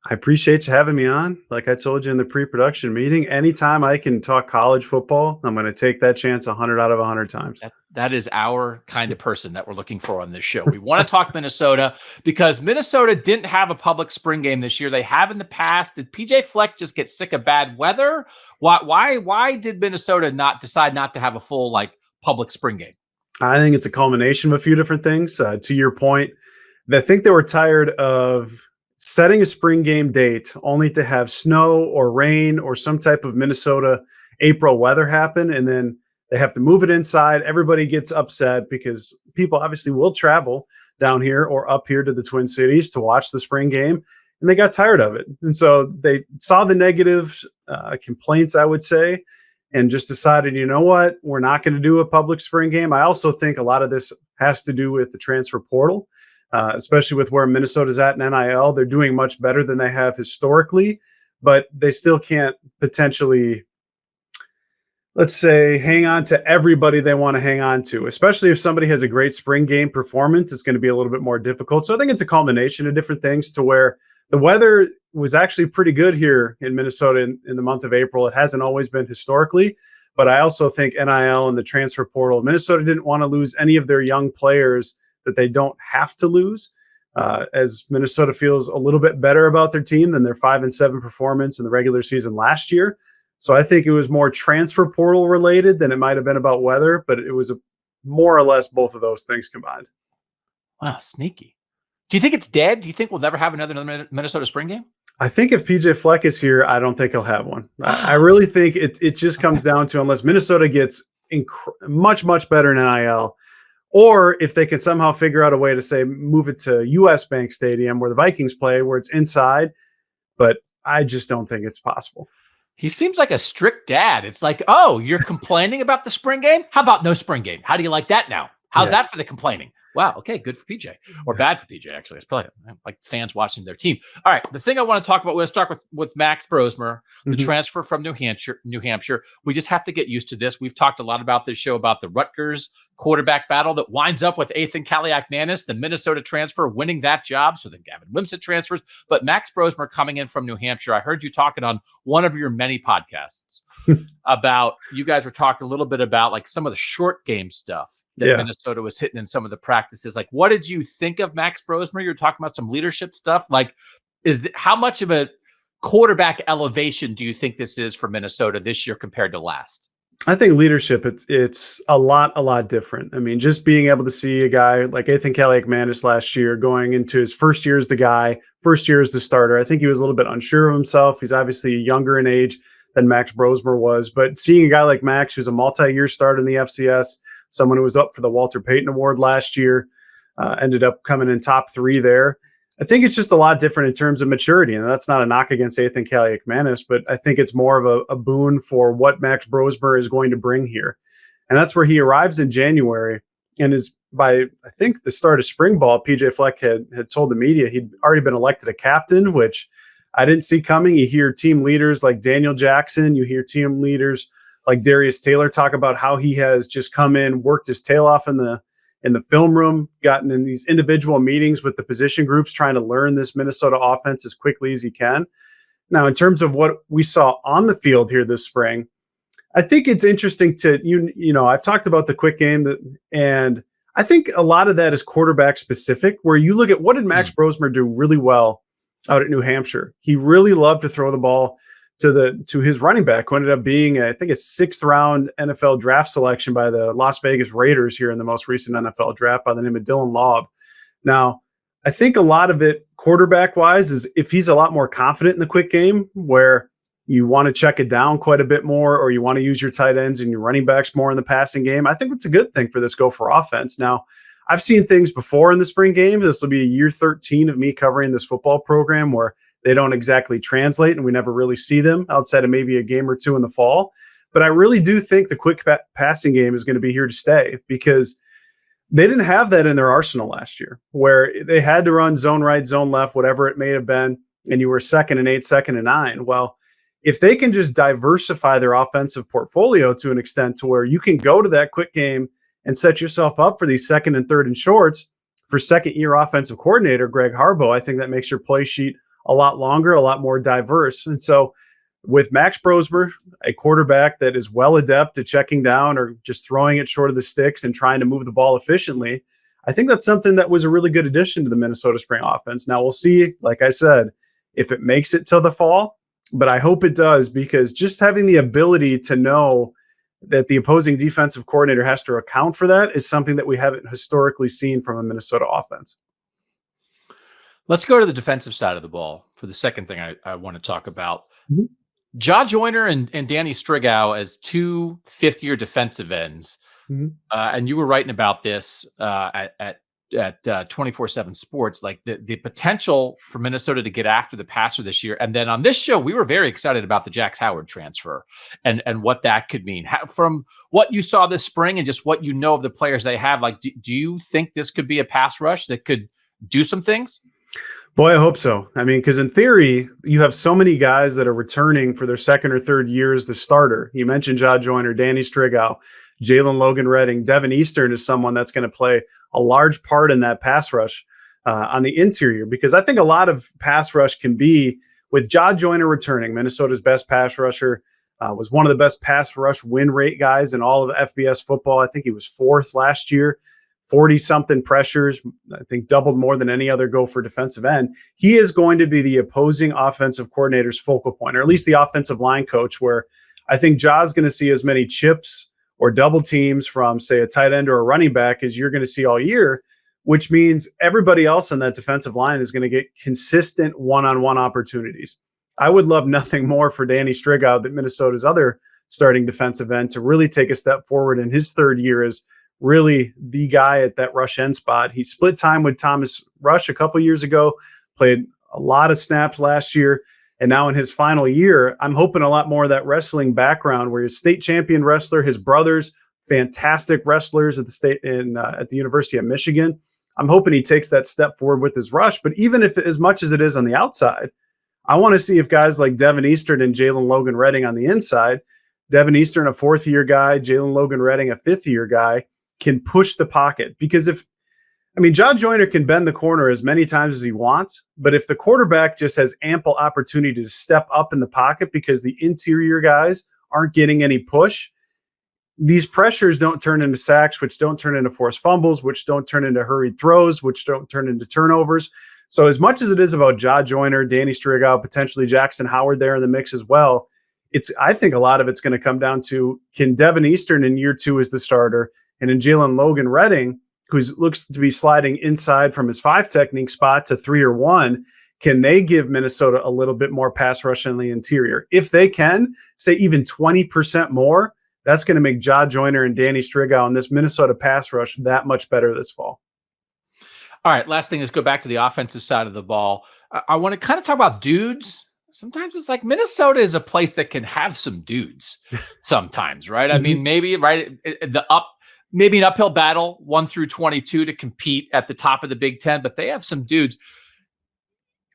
I appreciate you having me on. Like I told you in the pre-production meeting, anytime I can talk college football, I'm going to take that chance 100 out of 100 times.
That is our kind of person that we're looking for on this show. We want to talk Minnesota because Minnesota didn't have a public spring game this year. They have in the past. Did PJ Fleck just get sick of bad weather? Why did Minnesota decide not to have a full public spring game?
I think it's a culmination of a few different things. To your point, I think they were tired of setting a spring game date only to have snow or rain or some type of Minnesota April weather happen. And then they have to move it inside. Everybody gets upset because people obviously will travel down here or up here to the Twin Cities to watch the spring game. And they got tired of it. And so they saw the negative complaints, I would say, and just decided, you know what, we're not going to do a public spring game. I also think a lot of this has to do with the transfer portal. Especially with where Minnesota's at in NIL. They're doing much better than they have historically, but they still can't potentially, let's say, hang on to everybody they want to hang on to, especially if somebody has a great spring game performance. It's going to be a little bit more difficult. So I think it's a culmination of different things to where the weather was actually pretty good here in Minnesota in the month of April. It hasn't always been historically, but I also think NIL and the transfer portal, Minnesota didn't want to lose any of their young players that they don't have to lose, as Minnesota feels a little bit better about their team than their 5-7 performance in the regular season last year. So I think it was more transfer portal related than it might have been about weather, but it was more or less both of those things combined.
Wow, sneaky. Do you think it's dead? Do you think we'll never have another Minnesota spring game?
I think if PJ Fleck is here, I don't think he'll have one. I really think it just comes down to, unless Minnesota gets much, much better in NIL, or if they can somehow figure out a way to say move it to US Bank Stadium where the Vikings play, where it's inside. But I just don't think it's possible.
He seems like a strict dad. It's like, oh, you're complaining about the spring game? How about no spring game? How do you like that now? How's that for the complaining? Wow. Okay. Good for PJ, or bad for PJ. Actually, it's probably like fans watching their team. All right. The thing I want to talk about, we'll start with Max Brosmer, the transfer from New Hampshire. We just have to get used to this. We've talked a lot about this show about the Rutgers quarterback battle that winds up with Ethan Kaliakmanis, the Minnesota transfer, winning that job. So then Gavin Wimsatt transfers, but Max Brosmer coming in from New Hampshire. I heard you talking on one of your many podcasts about, you guys were talking a little bit about some of the short game stuff that Minnesota was hitting in some of the practices. What did you think of Max Brosmer? You're talking about some leadership stuff. How much of a quarterback elevation do you think this is for Minnesota this year compared to last?
I think leadership, it's a lot different. I mean, just being able to see a guy like Ethan Kaliakmanis last year going into his first year as the guy, first year as the starter. I think he was a little bit unsure of himself. He's obviously younger in age than Max Brosmer was, but seeing a guy like Max, who's a multi-year starter in the FCS, someone who was up for the Walter Payton Award last year, ended up coming in top 3 there. I think it's just a lot different in terms of maturity, and that's not a knock against Ethan Kaliakmanis, but I think it's more of a boon for what Max Brosmer is going to bring here. And that's where he arrives in January, and is by, I think, the start of spring ball, PJ Fleck had told the media he'd already been elected a captain, which I didn't see coming. You hear team leaders like Daniel Jackson, you hear team leaders like Darius Taylor talk about how he has just come in, worked his tail off in the film room, gotten in these individual meetings with the position groups, trying to learn this Minnesota offense as quickly as he can. Now, in terms of what we saw on the field here this spring, I think it's interesting to, I've talked about the quick game, and I think a lot of that is quarterback specific, where you look at what did Max Brosmer do really well out at New Hampshire. He really loved to throw the ball to his running back, who ended up being, I think, a 6th round NFL draft selection by the Las Vegas Raiders here in the most recent NFL draft by the name of Dylan Laub. Now, I think a lot of it quarterback wise is if he's a lot more confident in the quick game, where you want to check it down quite a bit more, or you want to use your tight ends and your running backs more in the passing game, I think it's a good thing for this Gopher offense. Now, I've seen things before in the spring game. This will be year 13 of me covering this football program where they don't exactly translate and we never really see them outside of maybe a game or two in the fall. But I really do think the quick passing game is going to be here to stay, because they didn't have that in their arsenal last year, where they had to run zone right, zone left, whatever it may have been, and you were 2nd and 8, 2nd and 9. Well, if they can just diversify their offensive portfolio to an extent to where you can go to that quick game and set yourself up for these second and third and shorts for second-year offensive coordinator Greg Harbaugh, I think that makes your play sheet a lot longer, a lot more diverse. And so with Max Brosmer, a quarterback that is well adept at checking down or just throwing it short of the sticks and trying to move the ball efficiently, I think that's something that was a really good addition to the Minnesota spring offense. Now we'll see, like I said, if it makes it till the fall, but I hope it does, because just having the ability to know that the opposing defensive coordinator has to account for that is something that we haven't historically seen from a Minnesota offense.
Let's go to the defensive side of the ball for the second thing I want to talk about. Mm-hmm. Ja Joyner and Danny Strigow as two fifth-year defensive ends. Mm-hmm. And you were writing about this at 24/7 Sports, like the potential for Minnesota to get after the passer this year. And then on this show, we were very excited about the Jax Howard transfer and what that could mean. From what you saw this spring and just what you know of the players they have, like, do you think this could be a pass rush that could do some things?
Boy, I hope so. I mean, because in theory, you have so many guys that are returning for their second or third year as the starter. You mentioned Ja Joyner, Danny Strigow, Jalen Logan-Redding. Devin Eastern is someone that's going to play a large part in that pass rush on the interior, because I think a lot of pass rush can be with Ja Joyner returning. Minnesota's best pass rusher, was one of the best pass rush win rate guys in all of FBS football. I think he was fourth last year. 40-something pressures, I think doubled more than any other Gopher defensive end. He is going to be the opposing offensive coordinator's focal point, or at least the offensive line coach, where I think Ja's going to see as many chips or double teams from, say, a tight end or a running back as you're going to see all year, which means everybody else on that defensive line is going to get consistent one-on-one opportunities. I would love nothing more for Danny Strigow, that Minnesota's other starting defensive end, to really take a step forward in his third year as really the guy at that rush end spot. He split time with Thomas Rush a couple years ago, played a lot of snaps last year, and now in his final year, I'm hoping a lot more of that wrestling background, where he's state champion wrestler, his brothers, fantastic wrestlers at the state at the University of Michigan. I'm hoping he takes that step forward with his rush. But even if, as much as it is on the outside, I want to see if guys like Devin Eastern and Jalen Logan-Redding on the inside, Devin Eastern, a fourth-year guy, Jalen Logan-Redding, a fifth-year guy, can push the pocket. Because Ja Joyner can bend the corner as many times as he wants, but if the quarterback just has ample opportunity to step up in the pocket because the interior guys aren't getting any push, these pressures don't turn into sacks, which don't turn into forced fumbles, which don't turn into hurried throws, which don't turn into turnovers. So as much as it is about Ja Joyner, Danny Strigow, potentially Jackson Howard there in the mix as well, I think a lot of it's going to come down to, can Devin Eastern in year two as the starter, and in Jalen Logan-Redding, who looks to be sliding inside from his 5 technique spot to 3 or 1, can they give Minnesota a little bit more pass rush in the interior? If they can, say even 20% more, that's going to make Ja Joyner and Danny Strigow and this Minnesota pass rush that much better this fall.
All right, last thing is go back to the offensive side of the ball. I want to kind of talk about dudes. Sometimes it's like Minnesota is a place that can have some dudes sometimes, right? I mean, maybe maybe an uphill battle 1 through 22 to compete at the top of the Big Ten, but they have some dudes.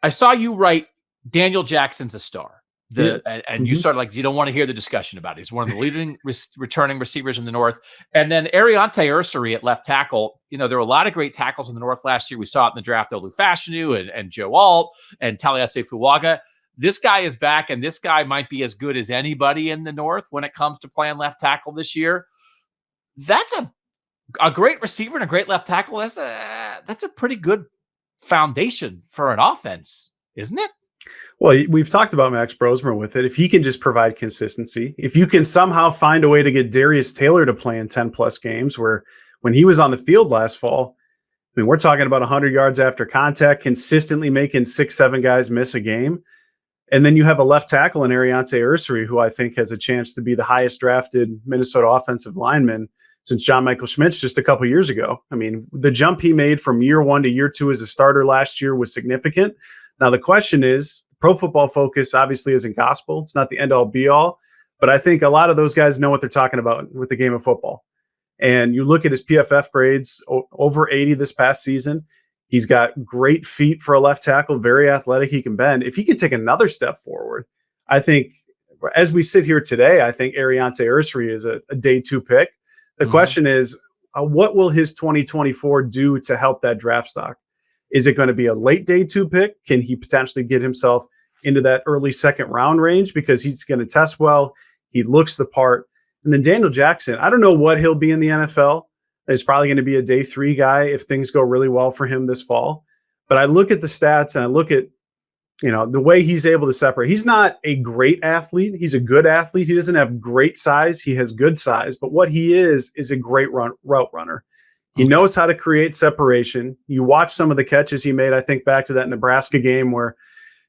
I saw you write Daniel Jackson's a star. You sort of like, you don't want to hear the discussion about it. He's one of the leading returning receivers in the North. And then Ariante Ursary at left tackle. There were a lot of great tackles in the North last year. We saw it in the draft, Olu Fashanu and Joe Alt and Taliese Fuaga. This guy is back, and this guy might be as good as anybody in the North when it comes to playing left tackle this year. That's a great receiver and a great left tackle. That's a pretty good foundation for an offense, isn't it?
Well, we've talked about Max Brosmer with it. If he can just provide consistency, if you can somehow find a way to get Darius Taylor to play in 10-plus games, where when he was on the field last fall, I mean, we're talking about 100 yards after contact, consistently making 6-7 guys miss a game. And then you have a left tackle in Ariante Ursary, who I think has a chance to be the highest drafted Minnesota offensive lineman since John Michael Schmitz just a couple years ago. I mean, the jump he made from year 1 to year 2 as a starter last year was significant. Now, the question is, Pro Football Focus obviously isn't gospel. It's not the end-all be-all. But I think a lot of those guys know what they're talking about with the game of football. And you look at his PFF grades, over 80 this past season. He's got great feet for a left tackle, very athletic. He can bend. If he can take another step forward, I think as we sit here today, I think Ariante Ursary is a day 2 pick. The question is, what will his 2024 do to help that draft stock? Is it going to be a late day 2 pick? Can he potentially get himself into that early second round range because he's going to test well? He looks the part. And then Daniel Jackson, I don't know what he'll be in the NFL. He's probably going to be a day 3 guy if things go really well for him this fall. But I look at the stats and I look at, the way he's able to separate. He's not a great athlete. He's a good athlete. He doesn't have great size. He has good size. But what he is a great route runner. He knows how to create separation. You watch some of the catches he made. I think back to that Nebraska game where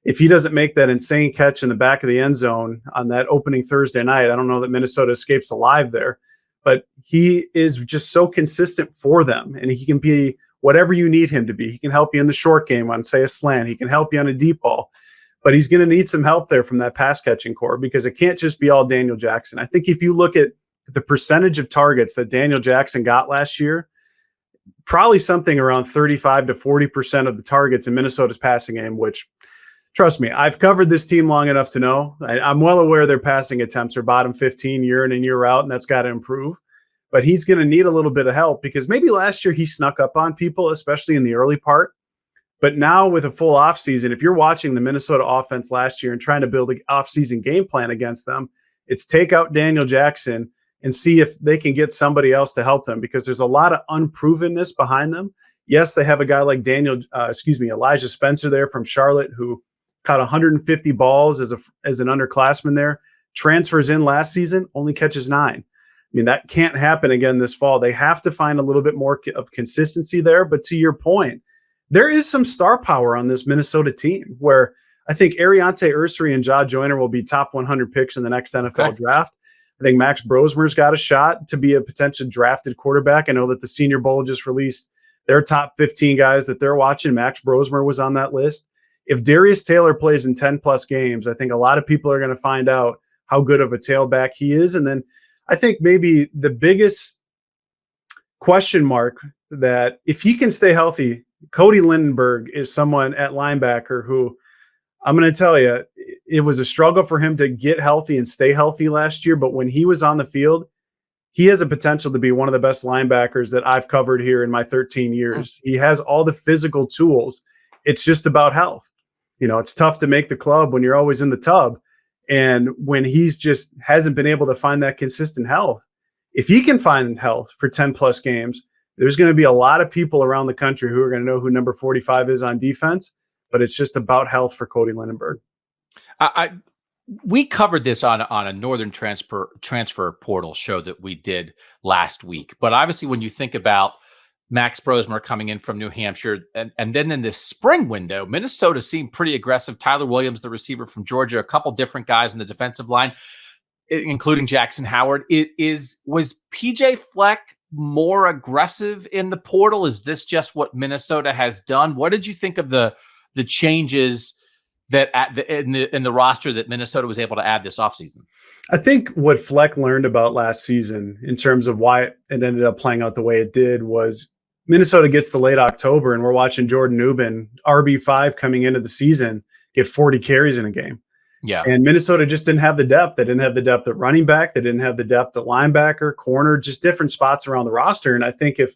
if he doesn't make that insane catch in the back of the end zone on that opening Thursday night, I don't know that Minnesota escapes alive there. But he is just so consistent for them, and he can be whatever you need him to be. He can help you in the short game on, say, a slant. He can help you on a deep ball. But he's going to need some help there from that pass-catching core because it can't just be all Daniel Jackson. I think if you look at the percentage of targets that Daniel Jackson got last year, probably something around 35 to 40% of the targets in Minnesota's passing game, which, trust me, I've covered this team long enough to know. I'm well aware their passing attempts are bottom 15 year in and year out, and that's got to improve. But he's going to need a little bit of help because maybe last year he snuck up on people, especially in the early part. But now with a full offseason, if you're watching the Minnesota offense last year and trying to build an offseason game plan against them, it's take out Daniel Jackson and see if they can get somebody else to help them because there's a lot of unprovenness behind them. Yes, they have a guy like Elijah Spencer there from Charlotte who caught 150 balls as an underclassman there, transfers in last season, only catches 9. I mean, that can't happen again this fall. They have to find a little bit more of consistency there. But to your point, there is some star power on this Minnesota team where I think Ariante Ursary and Ja Joyner will be top 100 picks in the next NFL draft. I think Max Brosmer's got a shot to be a potential drafted quarterback. I know that the Senior Bowl just released their top 15 guys that they're watching. Max Brosmer was on that list. If Darius Taylor plays in 10-plus games, I think a lot of people are going to find out how good of a tailback he is. And then I think maybe the biggest question mark that if he can stay healthy, Cody Lindenberg is someone at linebacker who I'm going to tell you, it was a struggle for him to get healthy and stay healthy last year. But when he was on the field, he has a potential to be one of the best linebackers that I've covered here in my 13 years. He has all the physical tools. It's just about health. It's tough to make the club when you're always in the tub. And when he's just hasn't been able to find that consistent health, if he can find health for 10 plus games, there's going to be a lot of people around the country who are going to know who number 45 is on defense, but it's just about health for Cody Lindenberg.
We covered this on a Northern transfer portal show that we did last week. But obviously when you think about Max Brosmer coming in from New Hampshire. And then in this spring window, Minnesota seemed pretty aggressive. Tyler Williams, the receiver from Georgia, a couple different guys in the defensive line, including Jackson Howard. Was PJ Fleck more aggressive in the portal? Is this just what Minnesota has done? What did you think of the changes that in the roster that Minnesota was able to add this offseason?
I think what Fleck learned about last season in terms of why it ended up playing out the way it did was Minnesota gets to late October and we're watching Jordan Newman, RB5 coming into the season, get 40 carries in a game.
Yeah.
And Minnesota just didn't have the depth. They didn't have the depth at running back. They didn't have the depth at linebacker, corner, just different spots around the roster. And I think if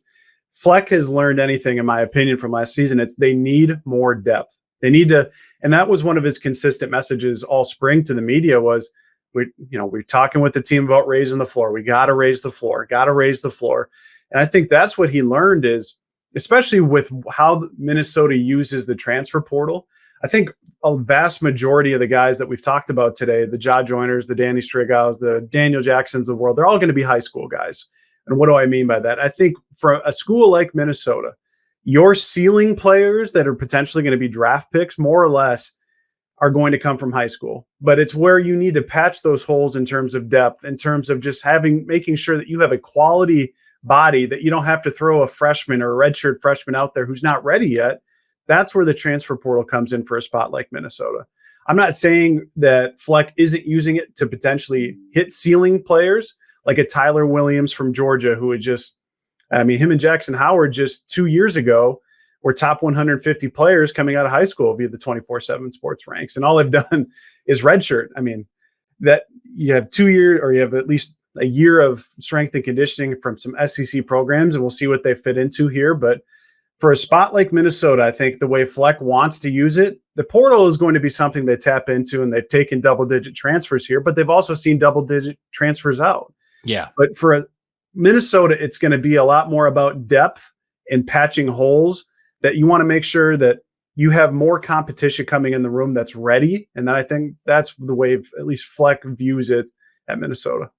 Fleck has learned anything, in my opinion, from last season, it's they need more depth. They need to, and that was one of his consistent messages all spring to the media was, we're talking with the team about raising the floor. We got to raise the floor, And I think that's what he learned is, especially with how Minnesota uses the transfer portal. I think a vast majority of the guys that we've talked about today, the Ja Joyners, the Danny Strigows, the Daniel Jacksons of the world, they're all going to be high school guys. And what do I mean by that? I think for a school like Minnesota, your ceiling players that are potentially going to be draft picks, more or less, are going to come from high school. But it's where you need to patch those holes in terms of depth, in terms of just making sure that you have a quality body, that you don't have to throw a freshman or a redshirt freshman out there who's not ready yet. That's where the transfer portal comes in for a spot like Minnesota. I'm not saying that Fleck isn't using it to potentially hit ceiling players like a Tyler Williams from Georgia, who him and Jackson Howard just 2 years ago were top 150 players coming out of high school via the 24/7 Sports ranks. And all they've done is redshirt. that you have 2 years, or you have at least a year of strength and conditioning from some SEC programs, and we'll see what they fit into here. But for a spot like Minnesota, I think the way Fleck wants to use it, the portal is going to be something they tap into, and they've taken double-digit transfers here, but they've also seen double-digit transfers out.
Yeah.
But for Minnesota, it's going to be a lot more about depth and patching holes, that you want to make sure that you have more competition coming in the room that's ready. And I think that's the way at least Fleck views it at Minnesota.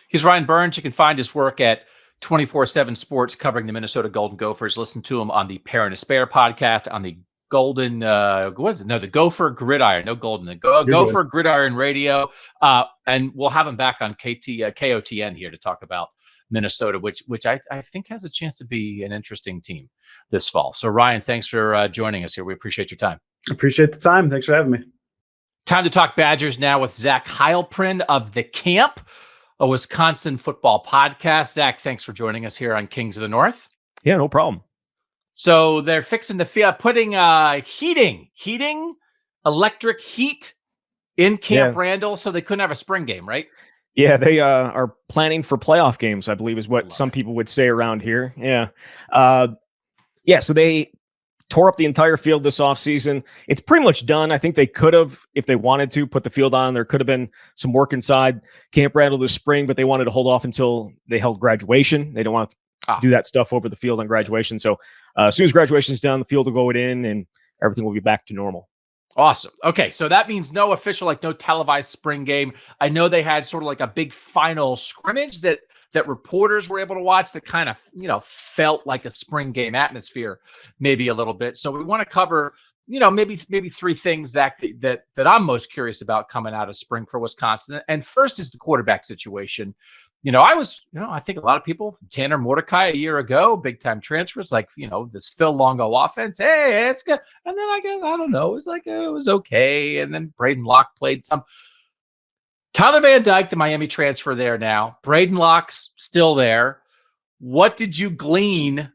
He's Ryan Burns. You can find his work at 24/7 Sports, covering the Minnesota Golden Gophers. Listen to him on the Pair and a Spare podcast, on the Golden, what is it? No, the Gopher Gridiron, no Golden, the Gopher Gridiron Radio. And we'll have him back on KOTN here to talk about Minnesota, which I think has a chance to be an interesting team this fall. So Ryan, thanks for joining us here. We appreciate your time.
Appreciate the time. Thanks for having me.
Time to talk Badgers now with Zach Heilprin of The Camp, a Wisconsin football podcast. Zach, thanks for joining us here on Kings of the North.
Yeah, no problem.
So they're fixing the field, putting heating, electric heat in Camp Randall, so they couldn't have a spring game, right?
Yeah, they are planning for playoff games, I believe is what some people would say around here. Yeah. So they tore up the entire field this offseason. It's pretty much done. I think they could have, if they wanted to, put the field on. There could have been some work inside Camp Randall this spring, but they wanted to hold off until they held graduation. They don't want to do that stuff over the field on graduation. So as soon as graduation is done, the field will go in and everything will be back to normal.
Awesome. Okay, so that means no official, no televised spring game. I know they had sort of like a big final scrimmage that reporters were able to watch that kind of, felt like a spring game atmosphere, maybe a little bit. So we want to cover, maybe three things, Zach, that I'm most curious about coming out of spring for Wisconsin. And first is the quarterback situation. I think a lot of people, Tanner Mordecai a year ago, big time transfers, this Phil Longo offense. Hey, it's good. And then I don't know, it was okay. And then Braden Locke played some. Tyler Van Dyke, the Miami transfer there now. Braden Locke's still there. What did you glean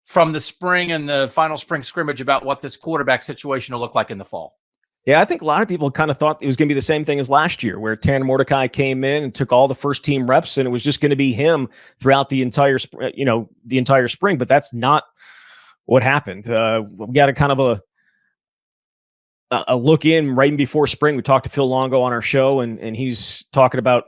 from the spring and the final spring scrimmage about what this quarterback situation will look like in the fall?
Yeah, I think a lot of people kind of thought it was going to be the same thing as last year, where Tanner Mordecai came in and took all the first team reps, and it was just going to be him throughout the entire spring. But that's not what happened. We got a kind of a look in right before spring. We talked to Phil Longo on our show, and he's talking about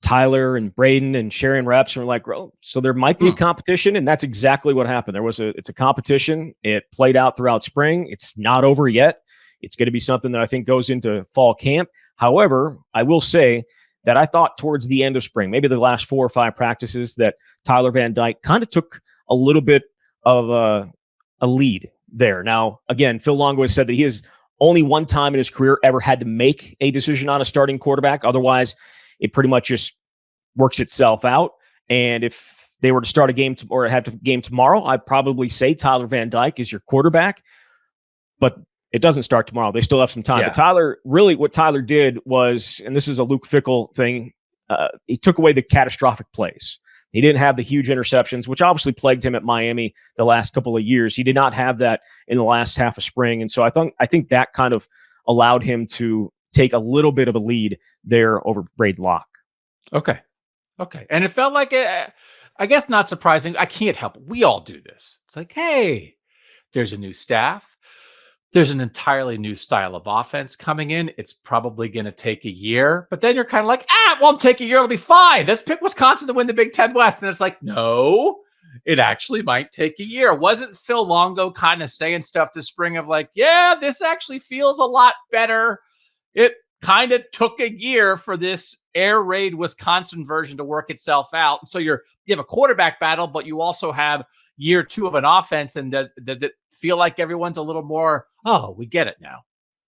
Tyler and Braden and sharing reps, and we're like, oh, so there might be a competition, and that's exactly what happened. It's a competition. It played out throughout spring. It's not over yet. It's going to be something that I think goes into fall camp. However, I will say that I thought towards the end of spring, maybe the last 4 or 5 practices, that Tyler Van Dyke kind of took a little bit of a lead there. Now, again, Phil Longo has said that he has only one time in his career ever had to make a decision on a starting quarterback. Otherwise, it pretty much just works itself out. And if they were to start a game or have a game tomorrow, I'd probably say Tyler Van Dyke is your quarterback. But it doesn't start tomorrow. They still have some time.
Yeah.
But what Tyler did was, and this is a Luke Fickell thing, he took away the catastrophic plays. He didn't have the huge interceptions, which obviously plagued him at Miami the last couple of years. He did not have that in the last half of spring. And so I think that kind of allowed him to take a little bit of a lead there over Braden Locke.
Okay. And it felt like, I guess not surprising. I can't help it. We all do this. It's like, hey, there's a new staff. There's an entirely new style of offense coming in. It's probably going to take a year, but then you're kind of like, it won't take a year. It'll be fine. Let's pick Wisconsin to win the Big Ten West. And it's like, no, it actually might take a year. Wasn't Phil Longo kind of saying stuff this spring of like, yeah, this actually feels a lot better. It kind of took a year for this air raid Wisconsin version to work itself out. So you have a quarterback battle, but you also have year 2 of an offense. And does it feel like everyone's a little more, we get it now?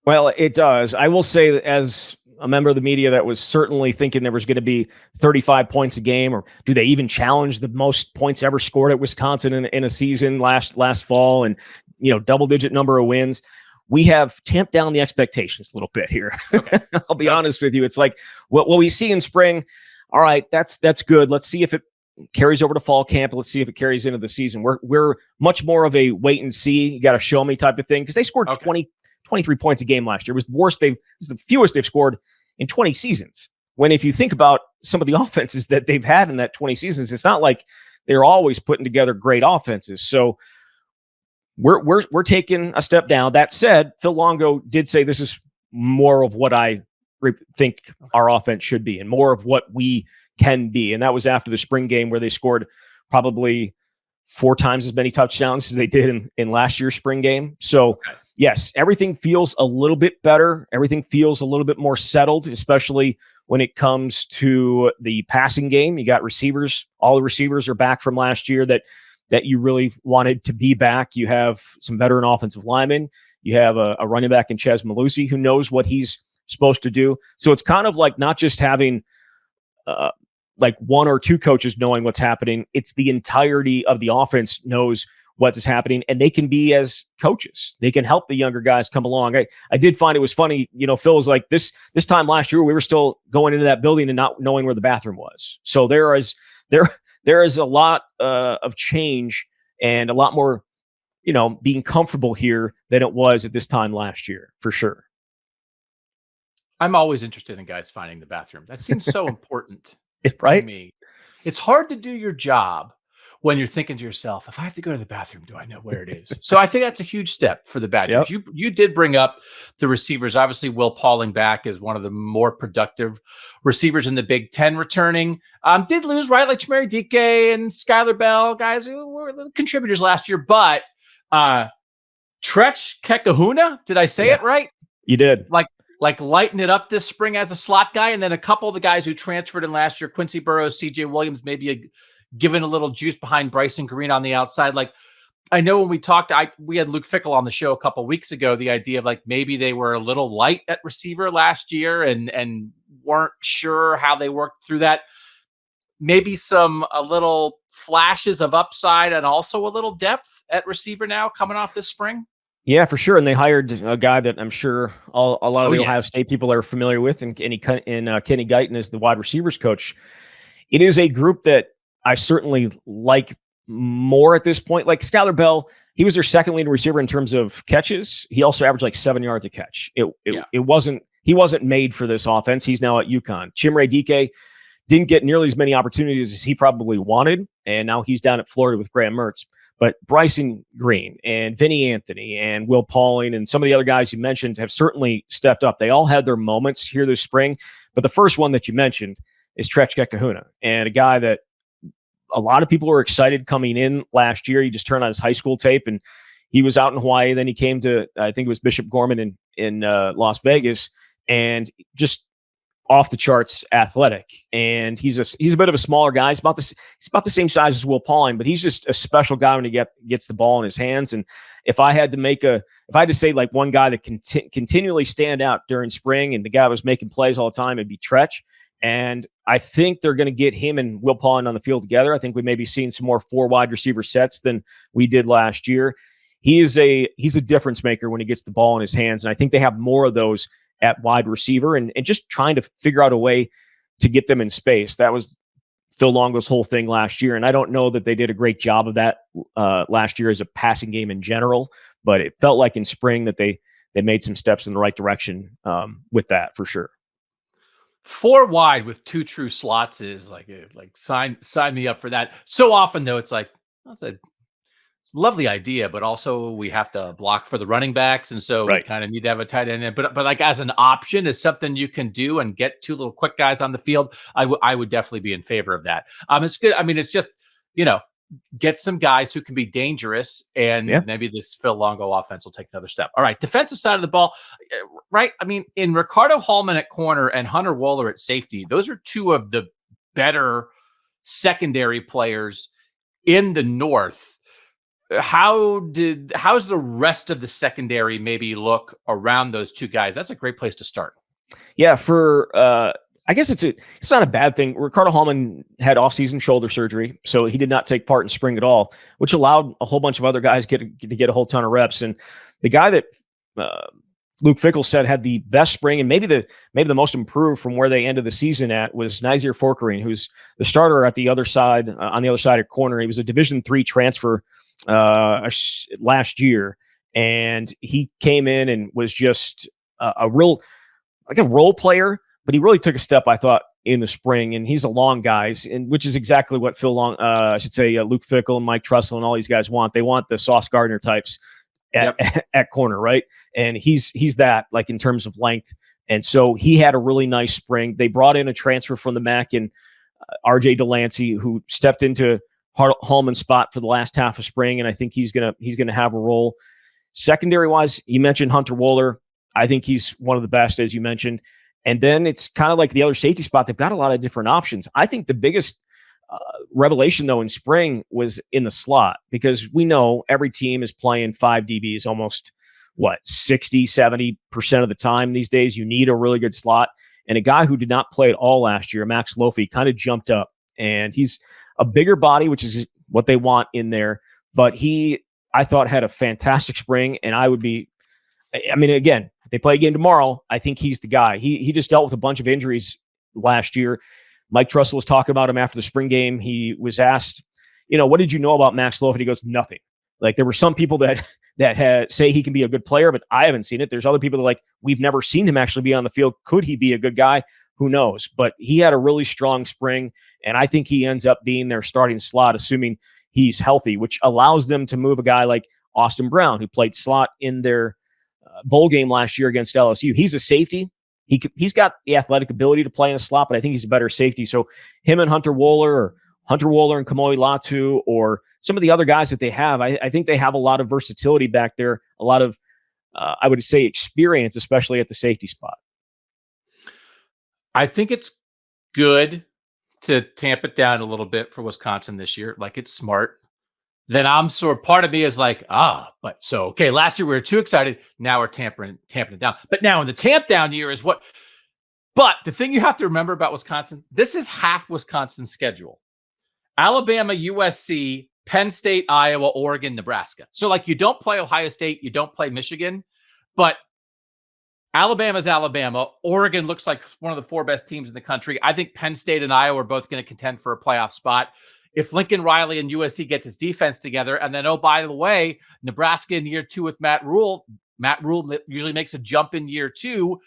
Well, it does. I will say that as a member of the media that was certainly thinking there was going to be 35 points a game, or do they even challenge the most points ever scored at Wisconsin in a season last fall, and double-digit number of wins. We have tamped down the expectations a little bit here. Okay. I'll be honest with you. It's like what we see in spring. All right, that's good. Let's see if it carries over to fall camp. Let's see if it carries into the season. We're much more of a wait and see. You got to show me type of thing, because they scored 23 points a game last year. It was the worst. It's the fewest they've scored in 20 seasons. When if you think about some of the offenses that they've had in that 20 seasons, it's not like they're always putting together great offenses. So we're taking a step down. That said, Phil Longo did say this is more of what I think our offense should be and more of what we can be. And that was after the spring game where they scored probably 4 times as many touchdowns as they did in last year's spring game. So yes, everything feels a little bit better. Everything feels a little bit more settled, especially when it comes to the passing game. You got receivers. All the receivers are back from last year that you really wanted to be back. You have some veteran offensive linemen. You have a running back in Ches Malusi who knows what he's supposed to do. So it's kind of like not just having like 1 or 2 coaches knowing what's happening. It's the entirety of the offense knows what is happening, and they can be as coaches. They can help the younger guys come along. I did find it was funny. Phil was like, this time last year, we were still going into that building and not knowing where the bathroom was. So there is a lot of change and a lot more, being comfortable here than it was at this time last year, for sure.
I'm always interested in guys finding the bathroom. That seems so important
right?
to me. It's hard to do your job when you're thinking to yourself, if I have to go to the bathroom, do I know where it is? So I think that's a huge step for the Badgers. Yep. You did bring up the receivers. Obviously, Will Pauling back is one of the more productive receivers in the Big Ten returning. Did lose, right? Like Chimere Dike and Skylar Bell, guys who were the contributors last year. But Trech Kekahuna, did I say it right?
You did.
Like lighten it up this spring as a slot guy. And then a couple of the guys who transferred in last year, Quincy Burrows, CJ Williams, maybe given a little juice behind Bryson Green on the outside. Like, I know when we talked, we had Luke Fickell on the show a couple of weeks ago, the idea of like, maybe they were a little light at receiver last year and weren't sure how they worked through that. Maybe a little flashes of upside and also a little depth at receiver now coming off this spring.
Yeah, for sure. And they hired a guy that I'm sure a lot of the Ohio State people are familiar with, and Kenny Guyton is the wide receivers coach. It is a group that I certainly like more at this point. Like Skylar Bell, he was their second leading receiver in terms of catches. He also averaged like 7 yards a catch. He wasn't made for this offense. He's now at UConn. Chimere Dike didn't get nearly as many opportunities as he probably wanted, and now he's down at Florida with Graham Mertz. But Bryson Green and Vinny Anthony and Will Pauling and some of the other guys you mentioned have certainly stepped up. They all had their moments here this spring. But the first one that you mentioned is Trech Kekahuna, and a guy that a lot of people were excited coming in last year. He just turned on his high school tape, and he was out in Hawaii. Then he came to, I think it was Bishop Gorman in Las Vegas, and just off the charts athletic. And he's a bit of a smaller guy. He's about the same size as Will Pauling, but he's just a special guy when he gets the ball in his hands. And if I had to say like one guy that can continually stand out during spring, and the guy was making plays all the time, it'd be Trech. And I think they're going to get him and Will Pauling on the field together. I think we may be seeing some more 4 wide receiver sets than we did last year. He's a difference maker when he gets the ball in his hands. And I think they have more of those at wide receiver and just trying to figure out a way to get them in space. That was Phil Longo's whole thing last year. And I don't know that they did a great job of that last year as a passing game in general, but it felt like in spring that they made some steps in the right direction with that for sure.
4 wide with 2 true slots is like sign me up for that. So often though, it's like, it's a lovely idea, but also we have to block for the running backs. And so we kind of need to have a tight end. But like as an option is something you can do and get 2 little quick guys on the field. I would definitely be in favor of that. It's good. I mean, it's just, get some guys who can be dangerous, and maybe this Phil Longo offense will take another step. All right. Defensive side of the ball, right? I mean, in Ricardo Hallman at corner and Hunter Wohler at safety, those are 2 of the better secondary players in the North. How's the rest of the secondary maybe look around those 2 guys? That's a great place to start.
Yeah, I guess it's not a bad thing. Ricardo Hallman had off-season shoulder surgery, so he did not take part in spring at all, which allowed a whole bunch of other guys to get a whole ton of reps. And the guy that Luke Fickell said had the best spring and maybe the most improved from where they ended the season at was Nazir Forkarine, who's the starter at the other side on the other side of corner. He was a Division III transfer last year, and he came in and was just a role player, but he really took a step, I thought, in the spring, and he's a long guys, and which is exactly what Luke Fickell and Mike Tressel and all these guys want. They want the Sauce Gardner types at corner, right? And he's that, like, in terms of length. And so he had a really nice spring. They brought in a transfer from the MAC and RJ Delancey, who stepped into Hallman's spot for the last half of spring, and I think he's gonna have a role. Secondary wise, you mentioned Hunter Wohler. I think he's one of the best, as you mentioned. And then it's kind of like the other safety spot. They've got a lot of different options. I think the biggest revelation, though, in spring was in the slot, because we know every team is playing 5 DBs almost, 60, 70% of the time these days. You need a really good slot. And a guy who did not play at all last year, Max Lofi, kind of jumped up. And he's a bigger body, which is what they want in there. But I thought, had a fantastic spring. And again, they play a game tomorrow. I think he's the guy. He just dealt with a bunch of injuries last year. Mike Tressel was talking about him after the spring game. He was asked, what did you know about Max Lofi? He goes, nothing. Like, there were some people that say he can be a good player, but I haven't seen it. There's other people that we've never seen him actually be on the field. Could he be a good guy? Who knows? But he had a really strong spring, and I think he ends up being their starting slot, assuming he's healthy, which allows them to move a guy like Austin Brown, who played slot in their bowl game last year against LSU. He's a safety. He's got the athletic ability to play in the slot, but I think he's a better safety. So him and Hunter Wohler and Kamoi Latu, or some of the other guys that they have, I think they have a lot of versatility back there, a lot of, I would say, experience, especially at the safety spot.
I think it's good to tamp it down a little bit for Wisconsin this year. Like, it's smart. Then part of me is like, okay, last year we were too excited. Now we're tamping it down. But now in the tamp down year is what. But the thing you have to remember about Wisconsin, this is half Wisconsin's schedule: Alabama, USC, Penn State, Iowa, Oregon, Nebraska. So, you don't play Ohio State, you don't play Michigan, but Alabama's Alabama. Oregon looks like one of the 4 best teams in the country. I think Penn State and Iowa are both going to contend for a playoff spot. If Lincoln Riley and USC gets his defense together, and then, by the way, Nebraska in year 2 with Matt Rule usually makes a jump in year 2.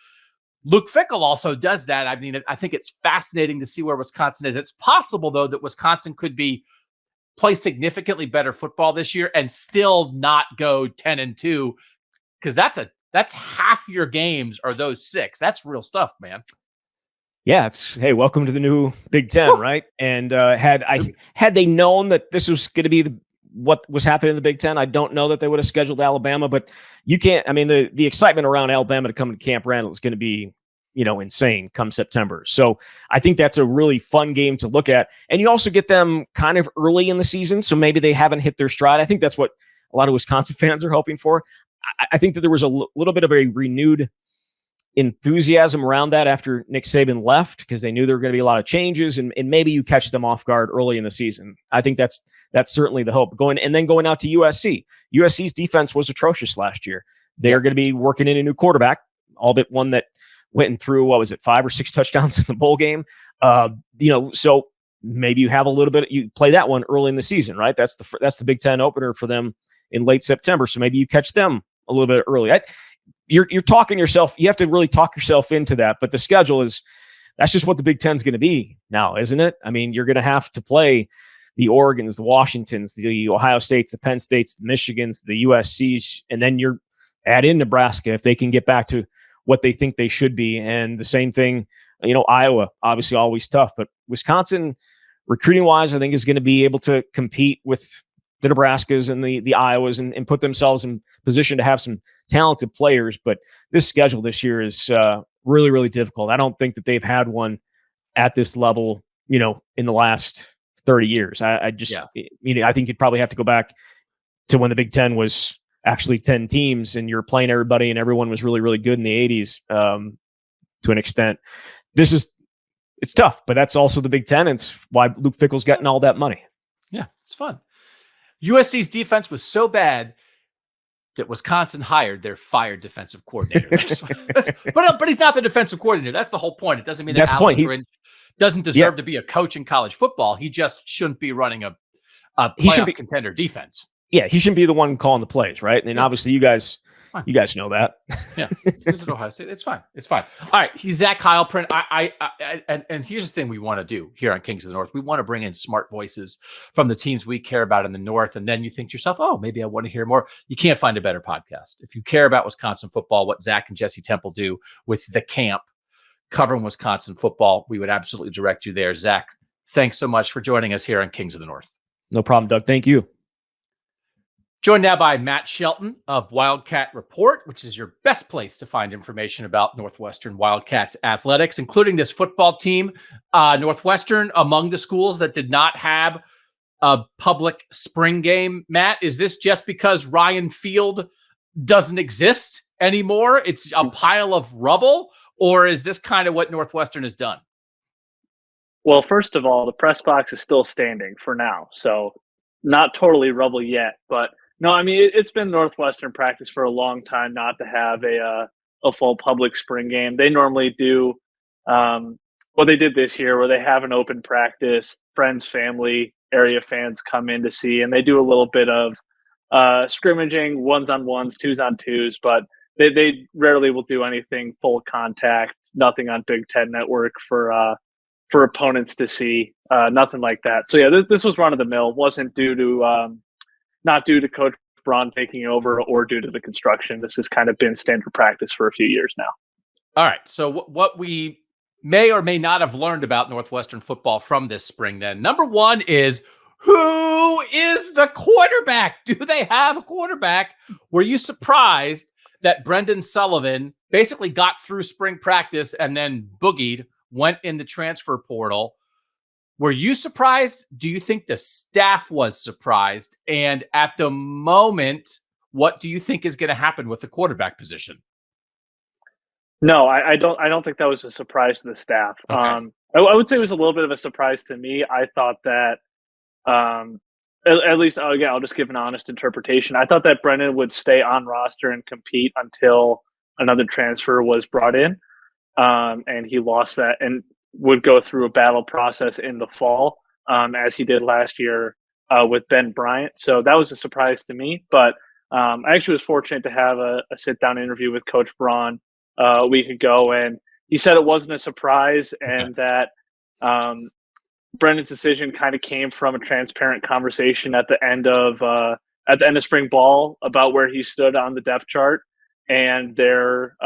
Luke Fickell also does that. I mean, I think it's fascinating to see where Wisconsin is. It's possible, though, that Wisconsin could play significantly better football this year and still not go 10-2, because that's half your games are those 6. That's real stuff, man.
Yeah, hey, welcome to the new Big Ten, right? And had they known that this was going to be what was happening in the Big Ten, I don't know that they would have scheduled Alabama. But you can't. I mean, the excitement around Alabama to come to Camp Randall is going to be, insane come September. So I think that's a really fun game to look at, and you also get them kind of early in the season, so maybe they haven't hit their stride. I think that's what a lot of Wisconsin fans are hoping for. I think that there was a little bit of a renewed enthusiasm around that after Nick Saban left, because they knew there were going to be a lot of changes, and maybe you catch them off guard early in the season. I think that's certainly the hope. Going out to USC. USC's defense was atrocious last year. They're going to be working in a new quarterback, all but one that went and threw, 5 or 6 touchdowns in the bowl game. So maybe you have a little bit, you play that one early in the season, right? That's the Big Ten opener for them in late September. So maybe you catch them a little bit early. You're talking yourself. You have to really talk yourself into that. But the schedule that's just what the Big Ten's going to be now, isn't it? I mean, you're going to have to play the Oregons, the Washingtons, the Ohio States, the Penn States, the Michigans, the USCs, and then you're add in Nebraska if they can get back to what they think they should be. And the same thing, Iowa, obviously always tough, but Wisconsin, recruiting wise, I think is going to be able to compete with the Nebraskas and the Iowas and put themselves in position to have some talented players. But this schedule this year is really, really difficult. I don't think that they've had one at this level, in the last 30 years. I think you'd probably have to go back to when the Big Ten was actually 10 teams and you're playing everybody and everyone was really, really good in the 80s to an extent. It's tough, but that's also the Big Ten. It's why Luke Fickell's getting all that money.
Yeah, it's fun. USC's defense was so bad that Wisconsin hired their fired defensive coordinator. But he's not the defensive coordinator. That's the whole point. It doesn't mean that Alex Grinch doesn't deserve to be a coach in college football. He just shouldn't be running a playoff contender defense.
Yeah, he shouldn't be the one calling the plays, right? And obviously you guys You guys know that.
Yeah, he's at Ohio State. It's fine. It's fine. All right, he's Zach Heilprin. And here's the thing we want to do here on Kings of the North. We want to bring in smart voices from the teams we care about in the North. And then you think to yourself, oh, maybe I want to hear more. You can't find a better podcast. If you care about Wisconsin football, what Zach and Jesse Temple do with The Camp, covering Wisconsin football, we would absolutely direct you there. Zach, thanks so much for joining us here on Kings of the North.
No problem, Doug. Thank you.
Joined now by Matt Shelton of WildcatReport, which is your best place to find information about Northwestern Wildcats athletics, including this football team. Northwestern, among the schools that did not have a public spring game. Matt, is this just because Ryan Field doesn't exist anymore? It's a pile of rubble, or is this kind of what Northwestern has done?
Well, first of all, the press box is still standing for now, so not totally rubble yet, but no, I mean, it's been Northwestern practice for a long time not to have a full public spring game. They normally do what they did this year, where they have an open practice, friends, family, area fans come in to see, and they do a little bit of scrimmaging, ones-on-ones, twos-on-twos, but they rarely will do anything full contact, nothing on Big Ten Network for opponents to see, nothing like that. So, yeah, this was run-of-the-mill. Wasn't due to not due to Coach Braun taking over or due to the construction. This has kind of been standard practice for a few years now.
All right. So what we may or may not have learned about Northwestern football from this spring then. Number one is, who is the quarterback? Do they have a quarterback? Were you surprised that Brendan Sullivan basically got through spring practice and then boogied, went in the transfer portal? Were you surprised? Do you think the staff was surprised? And at the moment, what do you think is going to happen with the quarterback position?
No, I don't think that was a surprise to the staff. Okay. I would say it was a little bit of a surprise to me. I thought that, at least, again, I'll just give an honest interpretation. I thought that Brendan would stay on roster and compete until another transfer was brought in, and he lost that and would go through a battle process in the fall, as he did last year with Ben Bryant. So that was a surprise to me. But I actually was fortunate to have a sit-down interview with Coach Braun a week ago, and he said it wasn't a surprise and that Brendan's decision kind of came from a transparent conversation at the end of spring ball about where he stood on the depth chart and their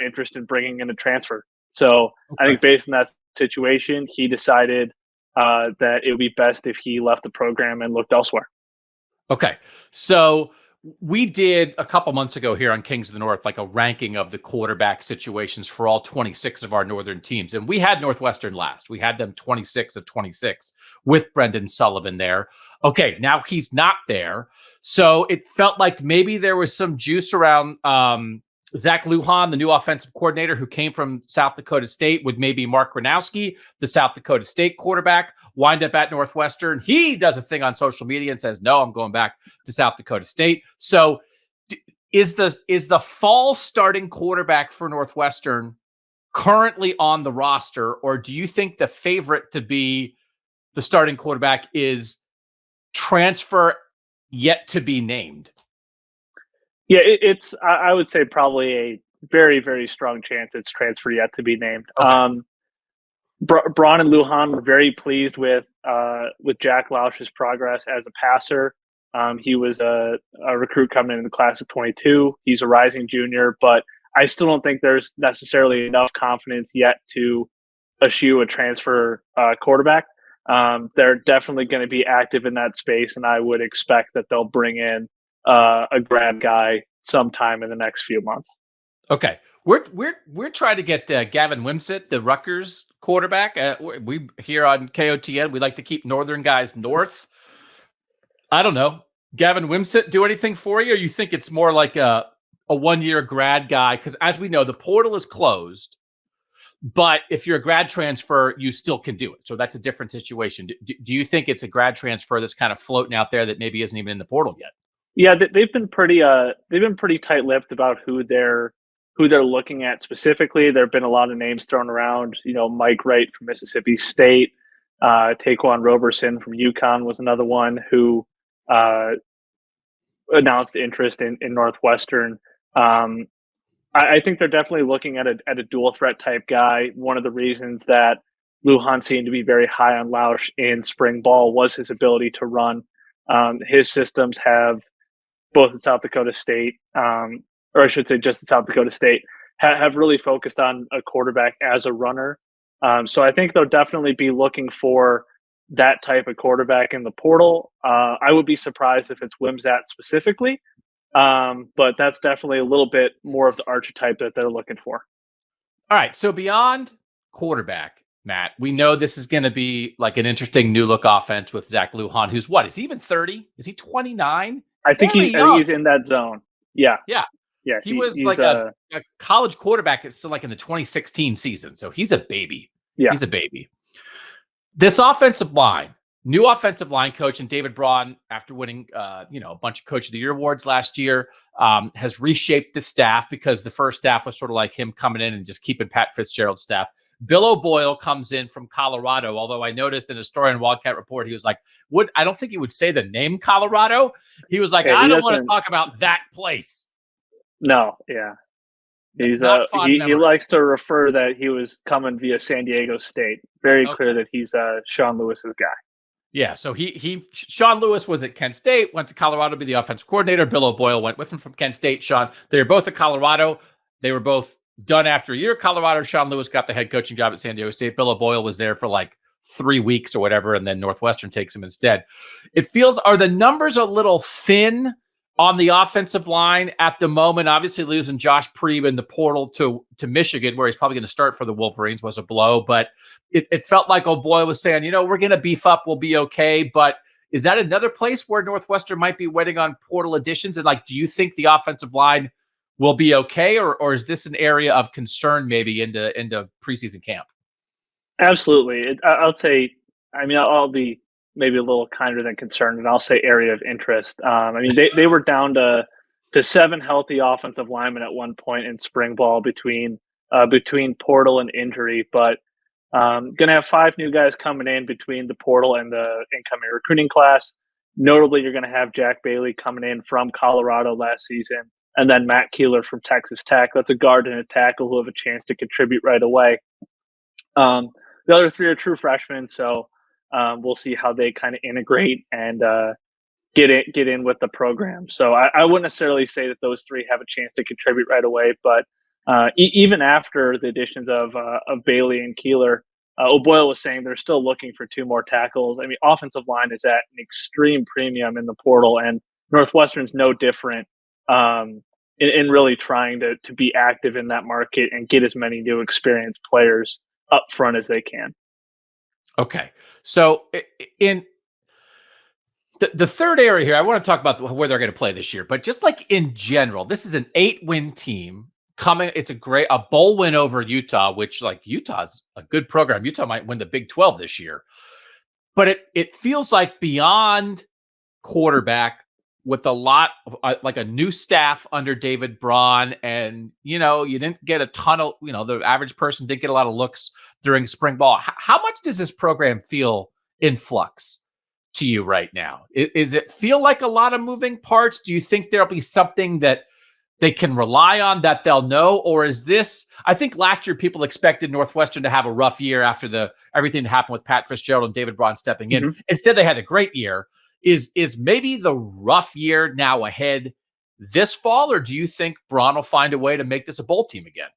interest in bringing in a transfer. So I think based on that situation, he decided that it would be best if he left the program and looked elsewhere.
Okay. So we did a couple months ago here on Kings of the North, like a ranking of the quarterback situations for all 26 of our Northern teams. And we had Northwestern last. We had them 26 of 26 with Brendan Sullivan there. Okay. Now he's not there. So it felt like maybe there was some juice around Zach Lujan, the new offensive coordinator who came from South Dakota State, with maybe Mark Gronowski, the South Dakota State quarterback, wind up at Northwestern. He does a thing on social media and says, no, I'm going back to South Dakota State. So is the fall starting quarterback for Northwestern currently on the roster, or do you think the favorite to be the starting quarterback is transfer yet to be named?
Yeah, it's I would say probably a very, very strong chance it's transfer yet to be named. Okay. Braun and Lujan were very pleased with Jack Lausch's progress as a passer. He was a recruit coming in the class of 22. He's a rising junior, but I still don't think there's necessarily enough confidence yet to eschew a transfer quarterback. They're definitely going to be active in that space, and I would expect that they'll bring in a grad guy sometime in the next few months.
Okay. We're trying to get Gavin Wimsatt, the Rutgers quarterback. We here on KOTN, we like to keep Northern guys north. I don't know. Gavin Wimsatt do anything for you, or you think it's more like a 1-year grad guy? Because as we know, the portal is closed, but if you're a grad transfer, you still can do it. So that's a different situation. Do you think it's a grad transfer that's kind of floating out there that maybe isn't even in the portal yet?
Yeah, they've been pretty tight-lipped about who they're looking at specifically. There've been a lot of names thrown around. You know, Mike Wright from Mississippi State, Taquan Roberson from UConn was another one who announced interest in Northwestern. I think they're definitely looking at a dual threat type guy. One of the reasons that Lujan seemed to be very high on Lausch in spring ball was his ability to run. His systems have both at South Dakota State, or I should say just at South Dakota State, have really focused on a quarterback as a runner. So I think they'll definitely be looking for that type of quarterback in the portal. I would be surprised if it's Wimsatt specifically, but that's definitely a little bit more of the archetype that they're looking for.
All right, so beyond quarterback, Matt, we know this is going to be like an interesting new look offense with Zach Lujan, who's what? Is he even 30? Is he 29?
I think he's in that zone. Yeah.
Yeah.
Yeah.
He was like a college quarterback. It's still like in the 2016 season. So he's a baby.
Yeah.
He's a baby. This offensive line, new offensive line coach, and David Braun, after winning a bunch of Coach of the Year awards last year, has reshaped the staff because the first staff was sort of like him coming in and just keeping Pat Fitzgerald's staff. Bill O'Boyle comes in from Colorado, although I noticed in a story on Wildcat Report, he was like, I don't think he would say the name Colorado. He was like, I don't want to talk about that place.
No, yeah. He's he likes to refer that he was coming via San Diego State. Very clear that he's Sean Lewis's guy.
Yeah, so Sean Lewis was at Kent State, went to Colorado to be the offensive coordinator. Bill O'Boyle went with him from Kent State. Sean, they were both at Colorado. They were both done after a year at Colorado. Sean Lewis got the head coaching job at San Diego State. Bill O'Boyle was there for like 3 weeks or whatever, and then Northwestern takes him instead. Are the numbers a little thin on the offensive line at the moment? Obviously, losing Josh Preeb in the portal to Michigan, where he's probably going to start for the Wolverines, was a blow. But it felt like O'Boyle was saying, we're going to beef up. We'll be okay. But is that another place where Northwestern might be waiting on portal additions? And do you think the offensive line will be okay? Or is this an area of concern maybe into preseason camp?
Absolutely. I'll say, I'll be maybe a little kinder than concerned, and I'll say area of interest. They were down to 7 healthy offensive linemen at one point in spring ball between portal and injury, but going to have 5 new guys coming in between the portal and the incoming recruiting class. Notably, you're going to have Jack Bailey coming in from Colorado last season, and then Matt Keeler from Texas Tech. That's a guard and a tackle who have a chance to contribute right away. The other 3 are true freshmen, so we'll see how they kind of integrate and get in with the program. So I wouldn't necessarily say that those 3 have a chance to contribute right away, but even after the additions of Bailey and Keeler, O'Boyle was saying they're still looking for 2 more tackles. Offensive line is at an extreme premium in the portal, and Northwestern's no different in really trying to be active in that market and get as many new experienced players up front as they can.
Okay. So in the third area here, I want to talk about where they're going to play this year, but just like in general, this is an 8-win team coming. It's a bowl win over Utah, which Utah's a good program. Utah might win the Big 12 this year, but it feels like beyond quarterback with a lot like a new staff under David Braun, and you didn't get a ton of the average person didn't get a lot of looks during spring ball. How much does this program feel in flux to you right now? Is it feel like a lot of moving parts? Do you think there'll be something that they can rely on that they'll know, or is this? I think last year people expected Northwestern to have a rough year after everything that happened with Pat Fitzgerald and David Braun stepping in. Mm-hmm. Instead, they had a great year. Is maybe the rough year now ahead this fall, or do you think Braun will find a way to make this a bowl team again?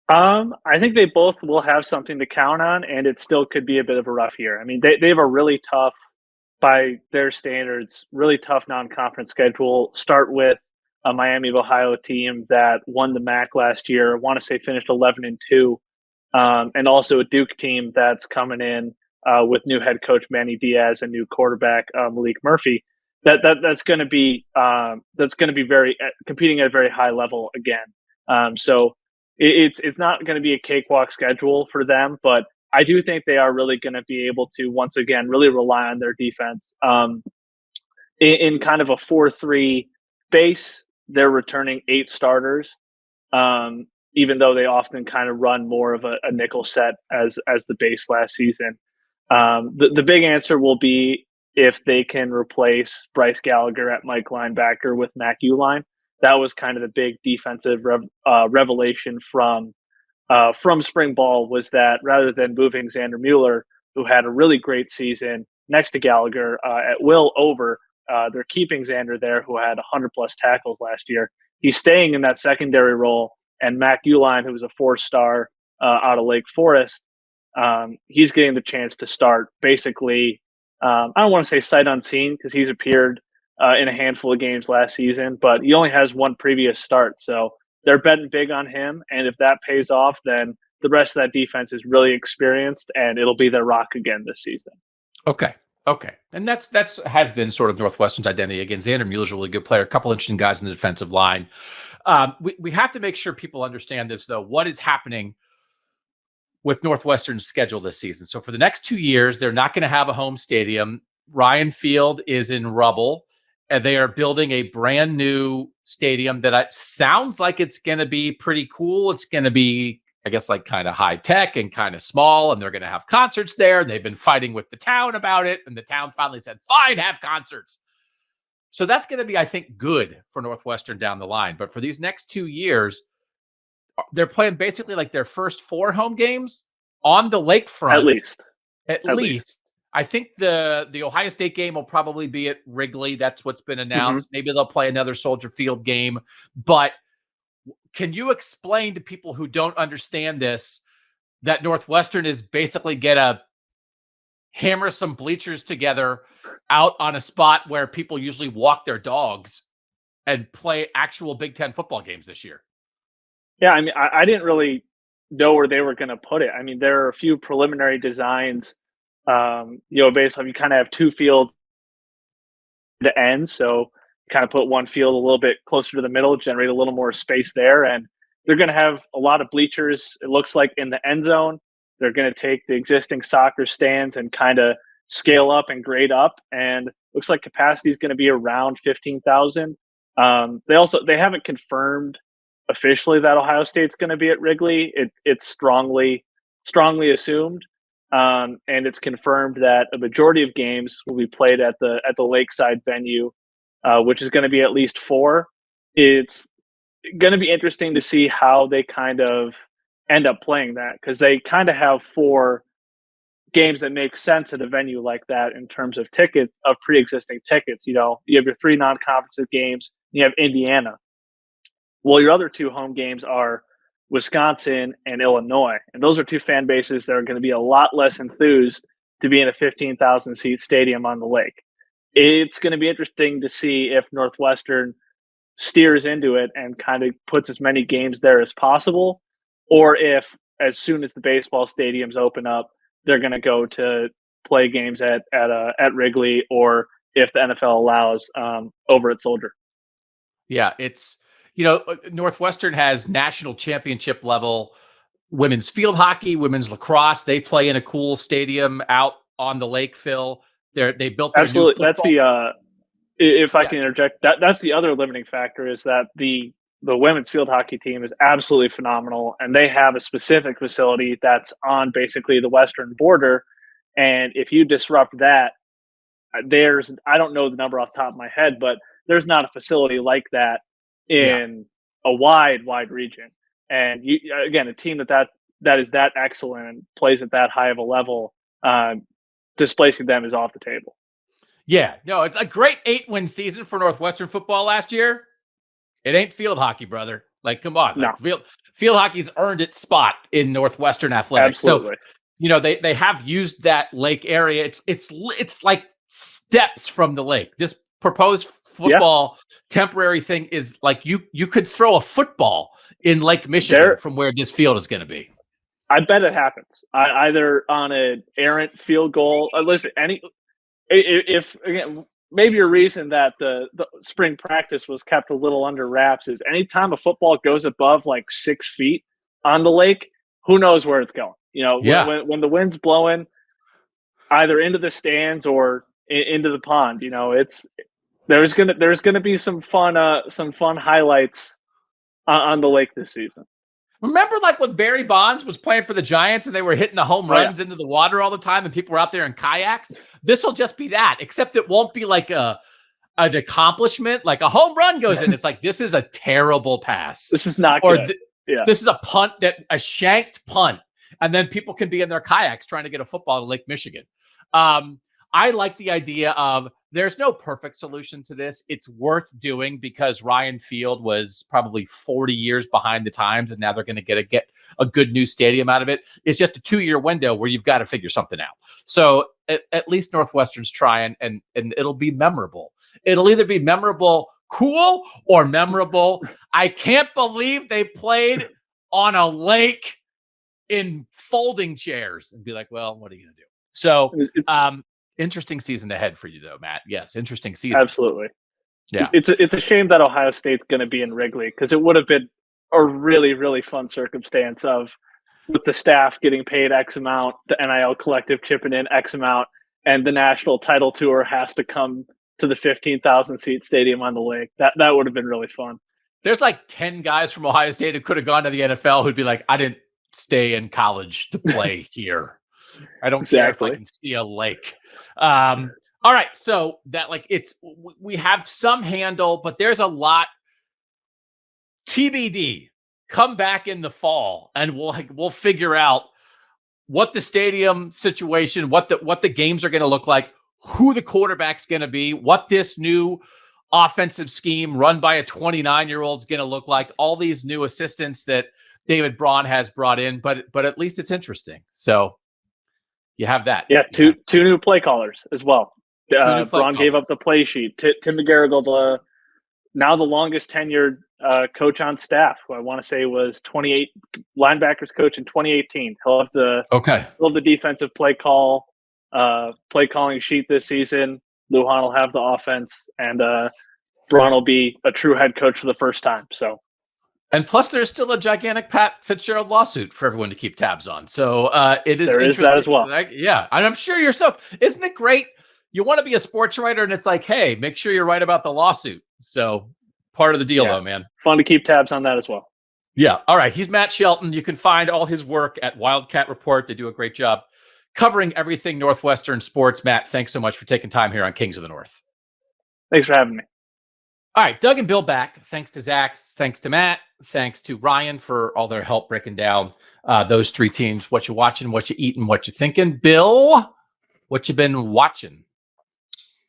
I think they both will have something to count on, and it still could be a bit of a rough year. They have a really tough, by their standards, really tough non-conference schedule. Start with a Miami of Ohio team that won the MAC last year. I want to say finished 11-2, and also a Duke team that's coming in with new head coach Manny Diaz and new quarterback Malik Murphy. That's going to be very competing at a very high level again. So it's not going to be a cakewalk schedule for them, but I do think they are really going to be able to once again really rely on their defense. In kind of a 4-3 base, they're returning 8 starters, even though they often kind of run more of a nickel set as the base last season. The big answer will be if they can replace Bryce Gallagher at Mike linebacker with Mac Uline. that was kind of the big defensive revelation from spring ball, was that rather than moving Xander Mueller, who had a really great season next to Gallagher at will over, they're keeping Xander there, who had 100-plus tackles last year. He's staying in that secondary role, and Mac Uline, who was a 4-star out of Lake Forest, he's getting the chance to start basically, I don't want to say sight unseen because he's appeared in a handful of games last season, but he only has one previous start. So they're betting big on him, and if that pays off, then the rest of that defense is really experienced, and it'll be their rock again this season.
Okay. And that's has been sort of Northwestern's identity. Again, Xander Mueller's a really good player, a couple interesting guys in the defensive line. We have to make sure people understand this, though. What is happening with Northwestern's schedule this season? So for the next 2 years, they're not going to have a home stadium. Ryan Field is in rubble, and they are building a brand new stadium that sounds like it's going to be pretty cool. It's going to be, I guess, like kind of high tech and kind of small, and they're going to have concerts there. They've been fighting with the town about it, and the town finally said, fine, have concerts. So that's going to be, I think, good for Northwestern down the line. But for these next 2 years, they're playing basically like their first 4 home games on the lakefront. At least. I think the Ohio State game will probably be at Wrigley. That's what's been announced. Maybe they'll play another Soldier Field game. But can you explain to people who don't understand this that Northwestern is basically going to hammer some bleachers together out on a spot where people usually walk their dogs and play actual Big Ten football games this year?
Yeah, I mean, I didn't really know where they were going to put it. I mean, there are a few preliminary designs, based on, you kind of have 2 fields to end. So you kind of put one field a little bit closer to the middle, generate a little more space there. And they're going to have a lot of bleachers, it looks like, in the end zone. They're going to take the existing soccer stands and kind of scale up and grade up. And looks like capacity is going to be around 15,000. They haven't confirmed officially that Ohio State's going to be at Wrigley. It's strongly assumed, and it's confirmed that a majority of games will be played at the Lakeside venue, which is going to be at least 4. It's going to be interesting to see how they kind of end up playing that, because they kind of have 4 games that make sense at a venue like that in terms of pre-existing tickets. You have your 3 non-conference games, you have Indiana. Well, your other 2 home games are Wisconsin and Illinois. And those are 2 fan bases that are going to be a lot less enthused to be in a 15,000 seat stadium on the lake. It's going to be interesting to see if Northwestern steers into it and kind of puts as many games there as possible, or if as soon as the baseball stadiums open up, they're going to go to play games at Wrigley, or if the NFL allows, over at Soldier.
Yeah, it's, Northwestern has national championship level women's field hockey, women's lacrosse. They play in a cool stadium out on the lake, Phil. They built their
absolutely. That's if I can interject, that's the other limiting factor, is that the women's field hockey team is absolutely phenomenal, and they have a specific facility that's on basically the western border. And if you disrupt that, I don't know the number off the top of my head, but there's not a facility like that in a wide region. And again, a team that is that excellent and plays at that high of a level, displacing them is off the table.
Yeah, no, it's a great 8-win season for Northwestern football last year. It ain't field hockey, brother. Like, come on.
No.
Field hockey's earned its spot in Northwestern athletics.
Absolutely.
So, they have used that lake area. It's like steps from the lake. This proposed football temporary thing is like you could throw a football in Lake Michigan from where this field is going to be.
I bet it happens. Either on an errant field goal. Listen, if again, maybe a reason that the spring practice was kept a little under wraps is anytime a football goes above like 6 feet on the lake, who knows where it's going? When the wind's blowing, either into the stands or into the pond. There's gonna be some fun highlights on the lake this season.
Remember, like when Barry Bonds was playing for the Giants and they were hitting the home runs into the water all the time, and people were out there in kayaks? This will just be that, except it won't be like a an accomplishment, like a home run goes in. It's like, this is a terrible pass.
This is not good.
This is a punt, a shanked punt. And then people can be in their kayaks trying to get a football to Lake Michigan. I like the idea of there's no perfect solution to this. It's worth doing because Ryan Field was probably 40 years behind the times, and now they're going to get a good new stadium out of it. It's just a 2-year window where you've got to figure something out. So at least Northwestern's trying, and it'll be memorable. It'll either be memorable, cool, or memorable. I can't believe they played on a lake in folding chairs, and be like, well, what are you going to do? So, interesting season ahead for you, though, Matt. Yes, interesting season.
Absolutely.
Yeah,
it's a shame that Ohio State's going to be in Wrigley, because it would have been a really, really fun circumstance of with the staff getting paid X amount, the NIL collective chipping in X amount, and the national title tour has to come to the 15,000 seat stadium on the lake. That would have been really fun.
There's like 10 guys from Ohio State who could have gone to the NFL who'd be like, I didn't stay in college to play here. I don't care if I can see a lake. All right. So that we have some handle, but there's a lot TBD. Come back in the fall and we'll figure out what the stadium situation, what the games are going to look like, who the quarterback's going to be, what this new offensive scheme run by a 29-year-old is going to look like, all these new assistants that David Braun has brought in, but at least it's interesting. So you have that.
Yeah, two new play callers as well. Braun gave up the play sheet. Tim McGarrigle, now the longest tenured coach on staff, who I want to say was 28 linebackers coach in 2018. He'll have the defensive play calling sheet this season. Lujan will have the offense, and Braun will be a true head coach for the first time. So.
And plus, there's still a gigantic Pat Fitzgerald lawsuit for everyone to keep tabs on. So it is interesting.
That as well.
Yeah, and I'm sure you're so. Isn't it great? You want to be a sports writer, and it's like, hey, make sure you're right about the lawsuit. So part of the deal, though, man.
Fun to keep tabs on that as well.
Yeah. All right. He's Matt Shelton. You can find all his work at Wildcat Report. They do a great job covering everything Northwestern sports. Matt, thanks so much for taking time here on Kings of the North.
Thanks for having me.
All right, Doug and Bill back. Thanks to Zach. Thanks to Matt. Thanks to Ryan for all their help breaking down those three teams. What you watching, what you eating, what you thinking. Bill, what you been watching?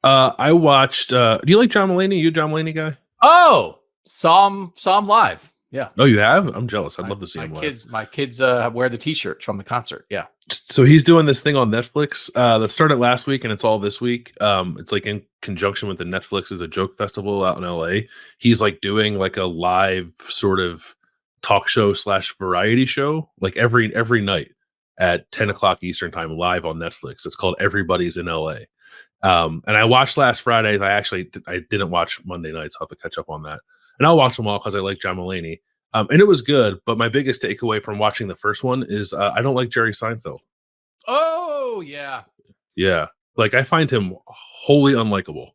I watched. Do you like John Mulaney? You a John Mulaney guy?
Oh, saw him live. Yeah.
Oh, you have? I'm jealous. I'd love to see him
live. My kids wear the T-shirts from the concert. Yeah.
So he's doing this thing on Netflix that started last week and it's all this week. It's like in conjunction with the Netflix is a Joke Festival out in LA. He's like doing like a live sort of talk show / variety show like every night at 10 o'clock Eastern time live on Netflix. It's called Everybody's in LA. And I watched last Friday. I didn't watch Monday nights. I'll have to catch up on that. And I'll watch them all because I like John Mulaney. And it was good, but my biggest takeaway from watching the first one is I don't like Jerry Seinfeld.
Oh, yeah.
Yeah. Like, I find him wholly unlikable.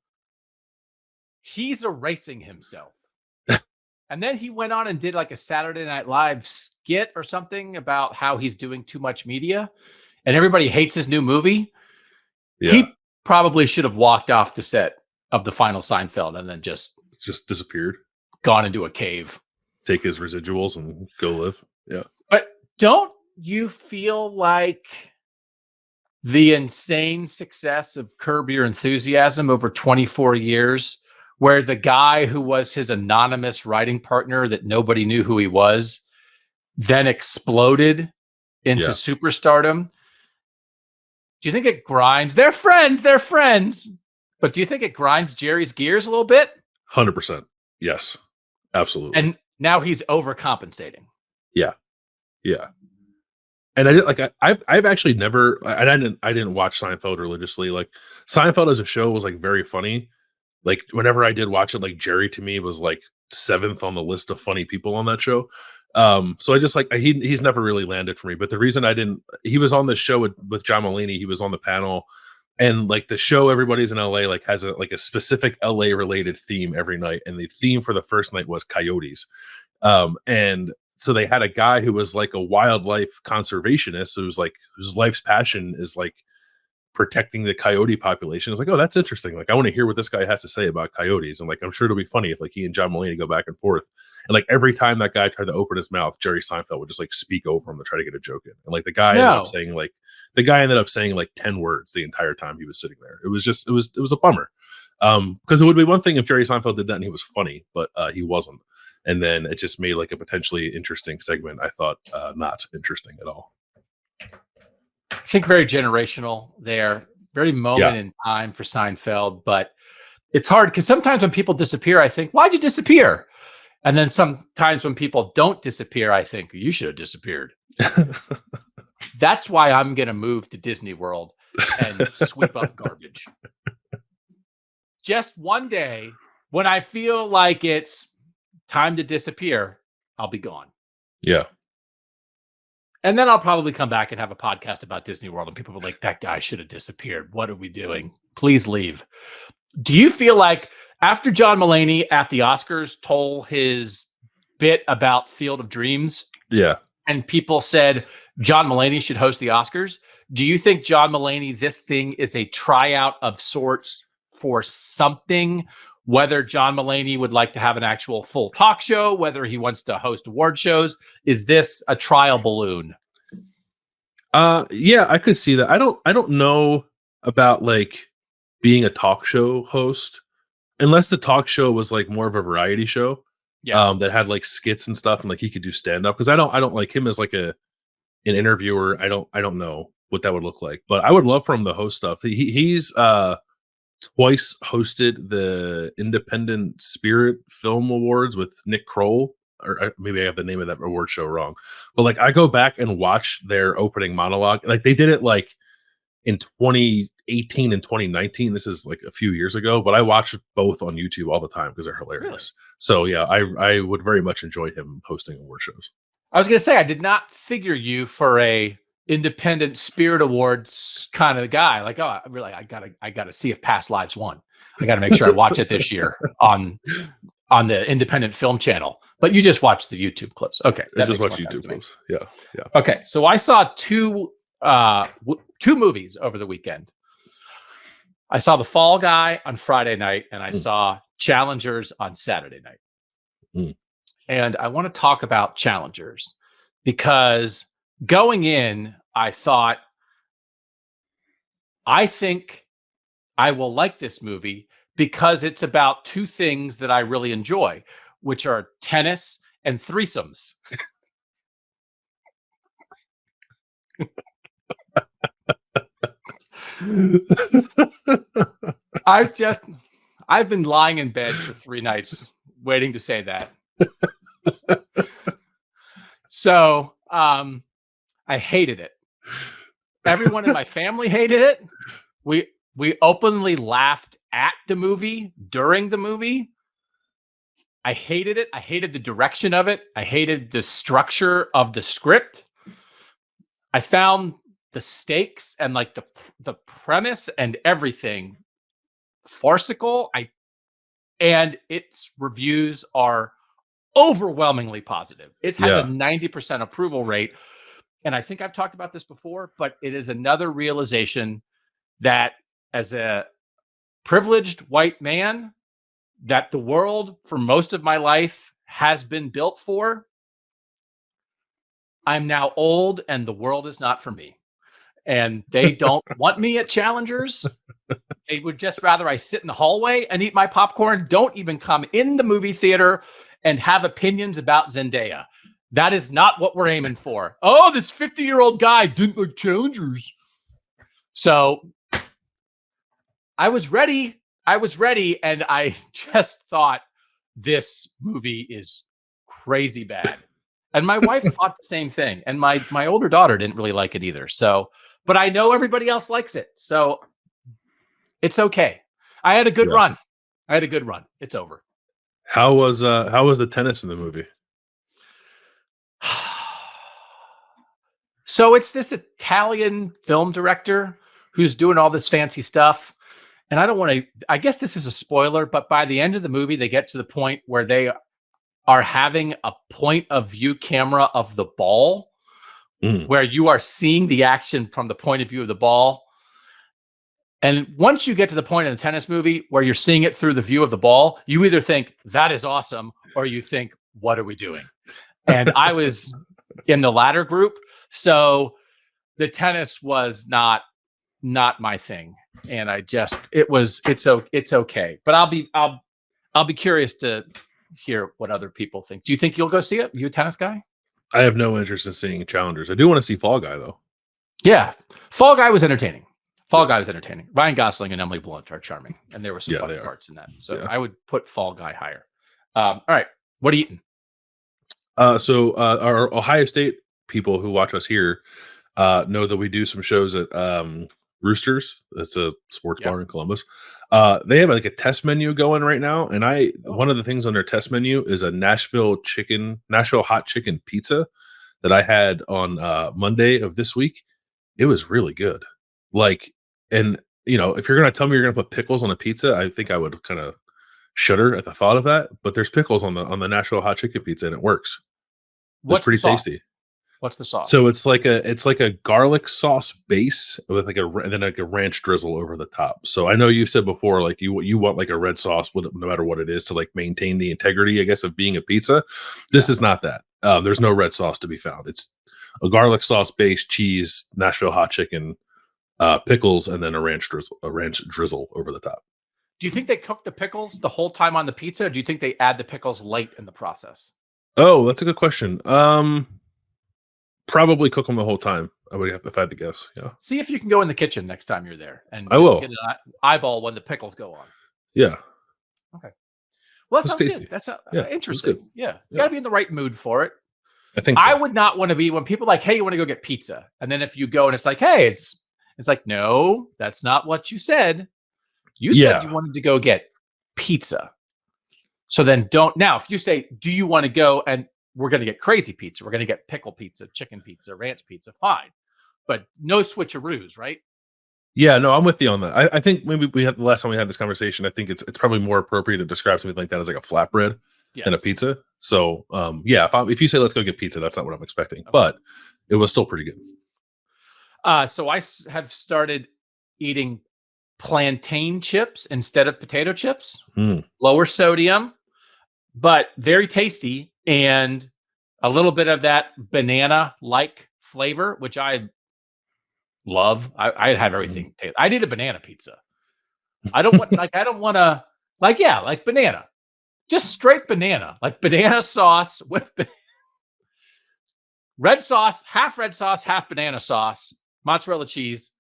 He's erasing himself. And then he went on and did like a Saturday Night Live skit or something about how he's doing too much media and everybody hates his new movie. Yeah. He probably should have walked off the set of the final Seinfeld and then just
disappeared,
gone into a cave.
Take his residuals and go live. Yeah.
But don't you feel like the insane success of Curb Your Enthusiasm over 24 years, where the guy who was his anonymous writing partner that nobody knew who he was, then exploded into superstardom? Do you think it grinds? They're friends. But do you think it grinds Jerry's gears a little bit?
100%. Yes, absolutely.
And now he's overcompensating.
Yeah. And I've actually never, and I didn't watch Seinfeld religiously. Like, Seinfeld as a show was like very funny. Like, whenever I did watch it, like, Jerry to me was like 7th on the list of funny people on that show. So I just like, he's never really landed for me. But the reason he was on this show with John Mulaney. He was on the panel, and like the show Everybody's in LA like has a specific LA related theme every night. And the theme for the first night was coyotes. And so they had a guy who was like a wildlife conservationist who's like, whose life's passion is like protecting the coyote population. It's like, oh, that's interesting. Like, I want to hear what this guy has to say about coyotes. And like, I'm sure it'll be funny if like he and John Mulaney go back and forth. And like every time that guy tried to open his mouth, Jerry Seinfeld would just like speak over him to try to get a joke in. And like the guy ended up saying like 10 words the entire time he was sitting there. It was a bummer. Because it would be one thing if Jerry Seinfeld did that and he was funny, but he wasn't. And then it just made like a potentially interesting segment. I thought not interesting at all.
I think very generational there, very moment in time for Seinfeld, but it's hard because sometimes when people disappear, I think, why'd you disappear? And then sometimes when people don't disappear, I think you should have disappeared. That's why I'm going to move to Disney World and sweep up garbage. Just one day when I feel like it's time to disappear, I'll be gone.
Yeah.
And then I'll probably come back and have a podcast about Disney World and people will be like, that guy should have disappeared. What are we doing? Please leave. Do you feel like after John Mulaney at the Oscars told his bit about Field of Dreams, and people said John Mulaney should host the Oscars, do you think John Mulaney, this thing is a tryout of sorts for something, whether John Mulaney would like to have an actual full talk show, whether he wants to host award shows? Is this a trial balloon?
Yeah, I could see that. I don't know about like being a talk show host, unless the talk show was like more of a variety show. That had like skits and stuff, and like he could do stand up. Because I don't like him as like an interviewer. I don't know what that would look like, but I would love for him to host stuff. He's twice hosted the Independent Spirit Film Awards with Nick Kroll, or maybe I have the name of that award show wrong. But like, I go back and watch their opening monologue. Like they did it like in 2018 and 2019. This is like a few years ago, but I watch both on YouTube all the time because they're hilarious. Really? So yeah, I would very much enjoy him hosting award shows.
I was going to say, I did not figure you for a Independent Spirit Awards kind of guy. Like, oh, really, I gotta see if Past Lives won. I got to make sure I watch it this year on the Independent Film Channel. But you just watch the YouTube clips. Okay,
I just watch YouTube clips. Yeah.
Okay, so I saw two movies over the weekend. I saw The Fall Guy on Friday night, and I saw Challengers on Saturday night. And I want to talk about Challengers because going in, I thought, I think I will like this movie because it's about two things that I really enjoy, which are tennis and threesomes. I've been lying in bed for 3 nights waiting to say that. So, I hated it. Everyone in my family hated it. We openly laughed at the movie during the movie. I hated it. I hated the direction of it. I hated the structure of the script. I found the stakes and like the premise and everything farcical. And its reviews are overwhelmingly positive. It has a 90% approval rate. And I think I've talked about this before, but it is another realization that as a privileged white man, that the world for most of my life has been built for. I'm now old and the world is not for me. And they don't want me at Challengers. They would just rather I sit in the hallway and eat my popcorn. Don't even come in the movie theater and have opinions about Zendaya. That is not what we're aiming for. Oh, this 50-year-old guy didn't like Challengers. So I was ready, and I just thought this movie is crazy bad. And my wife thought the same thing. And my older daughter didn't really like it either. So, but I know everybody else likes it. So it's okay. I had a good run. It's over.
How was the tennis in the movie?
So it's this Italian film director who's doing all this fancy stuff. And I guess this is a spoiler, but by the end of the movie, they get to the point where they are having a point of view camera of the ball, where you are seeing the action from the point of view of the ball. And once you get to the point in the tennis movie where you're seeing it through the view of the ball, you either think that is awesome or you think, what are we doing? And I was in the latter group. So the tennis was not my thing. And it's okay. But I'll be curious to hear what other people think. Do you think you'll go see it? You a tennis guy?
I have no interest in seeing Challengers. I do want to see Fall Guy though.
Yeah. Fall Guy was entertaining. Ryan Gosling and Emily Blunt are charming, and there were some funny parts in that. So I would put Fall Guy higher. All right, what are you eating?
So our Ohio State people who watch us here know that we do some shows at Roosters. That's a sports bar in Columbus. They have like a test menu going right now, and one of the things on their test menu is a Nashville hot chicken pizza that I had on Monday of this week. It was really good. And if you're going to tell me you're going to put pickles on a pizza, I think I would kind of shudder at the thought of that. But there's pickles on the Nashville hot chicken pizza, and it works. It's pretty tasty.
What's the sauce?
So it's like a garlic sauce base with then a ranch drizzle over the top. So I know you said before, like you want like a red sauce, no matter what it is, to like maintain the integrity, I guess, of being a pizza. This is not that. There's no red sauce to be found. It's a garlic sauce base, cheese, Nashville hot chicken, pickles, and then a ranch drizzle over the top.
Do you think they cook the pickles the whole time on the pizza, or do you think they add the pickles late in the process?
Oh, that's a good question. Probably cook them the whole time. I would have, if I had to guess. Yeah.
See if you can go in the kitchen next time you're there, and
I will
get an eyeball when the pickles go on.
Yeah.
Okay. Well, that sounds
tasty.
Good. That's interesting.
Good.
Yeah. You got to be in the right mood for it.
I think so.
I would not want to be when people are like, hey, you want to go get pizza? And then if you go and it's like, hey, it's like, no, that's not what you said. You said you wanted to go get pizza. So then don't. Now, if you say, do you want to go and we're going to get crazy pizza, we're going to get pickle pizza, chicken pizza, ranch pizza, fine. But no switcheroos, right?
Yeah, no, I'm with you on that. I think maybe the last time we had this conversation, I think it's probably more appropriate to describe something like that as like a flatbread than a pizza. So, if you say let's go get pizza, that's not what I'm expecting, but it was still pretty good.
So I have started eating plantain chips instead of potato chips. Lower sodium, but very tasty, and a little bit of that banana-like flavor, which I love. I have everything. I need a banana pizza. I don't want like banana, just straight banana, like banana sauce with red sauce, half banana sauce, mozzarella cheese,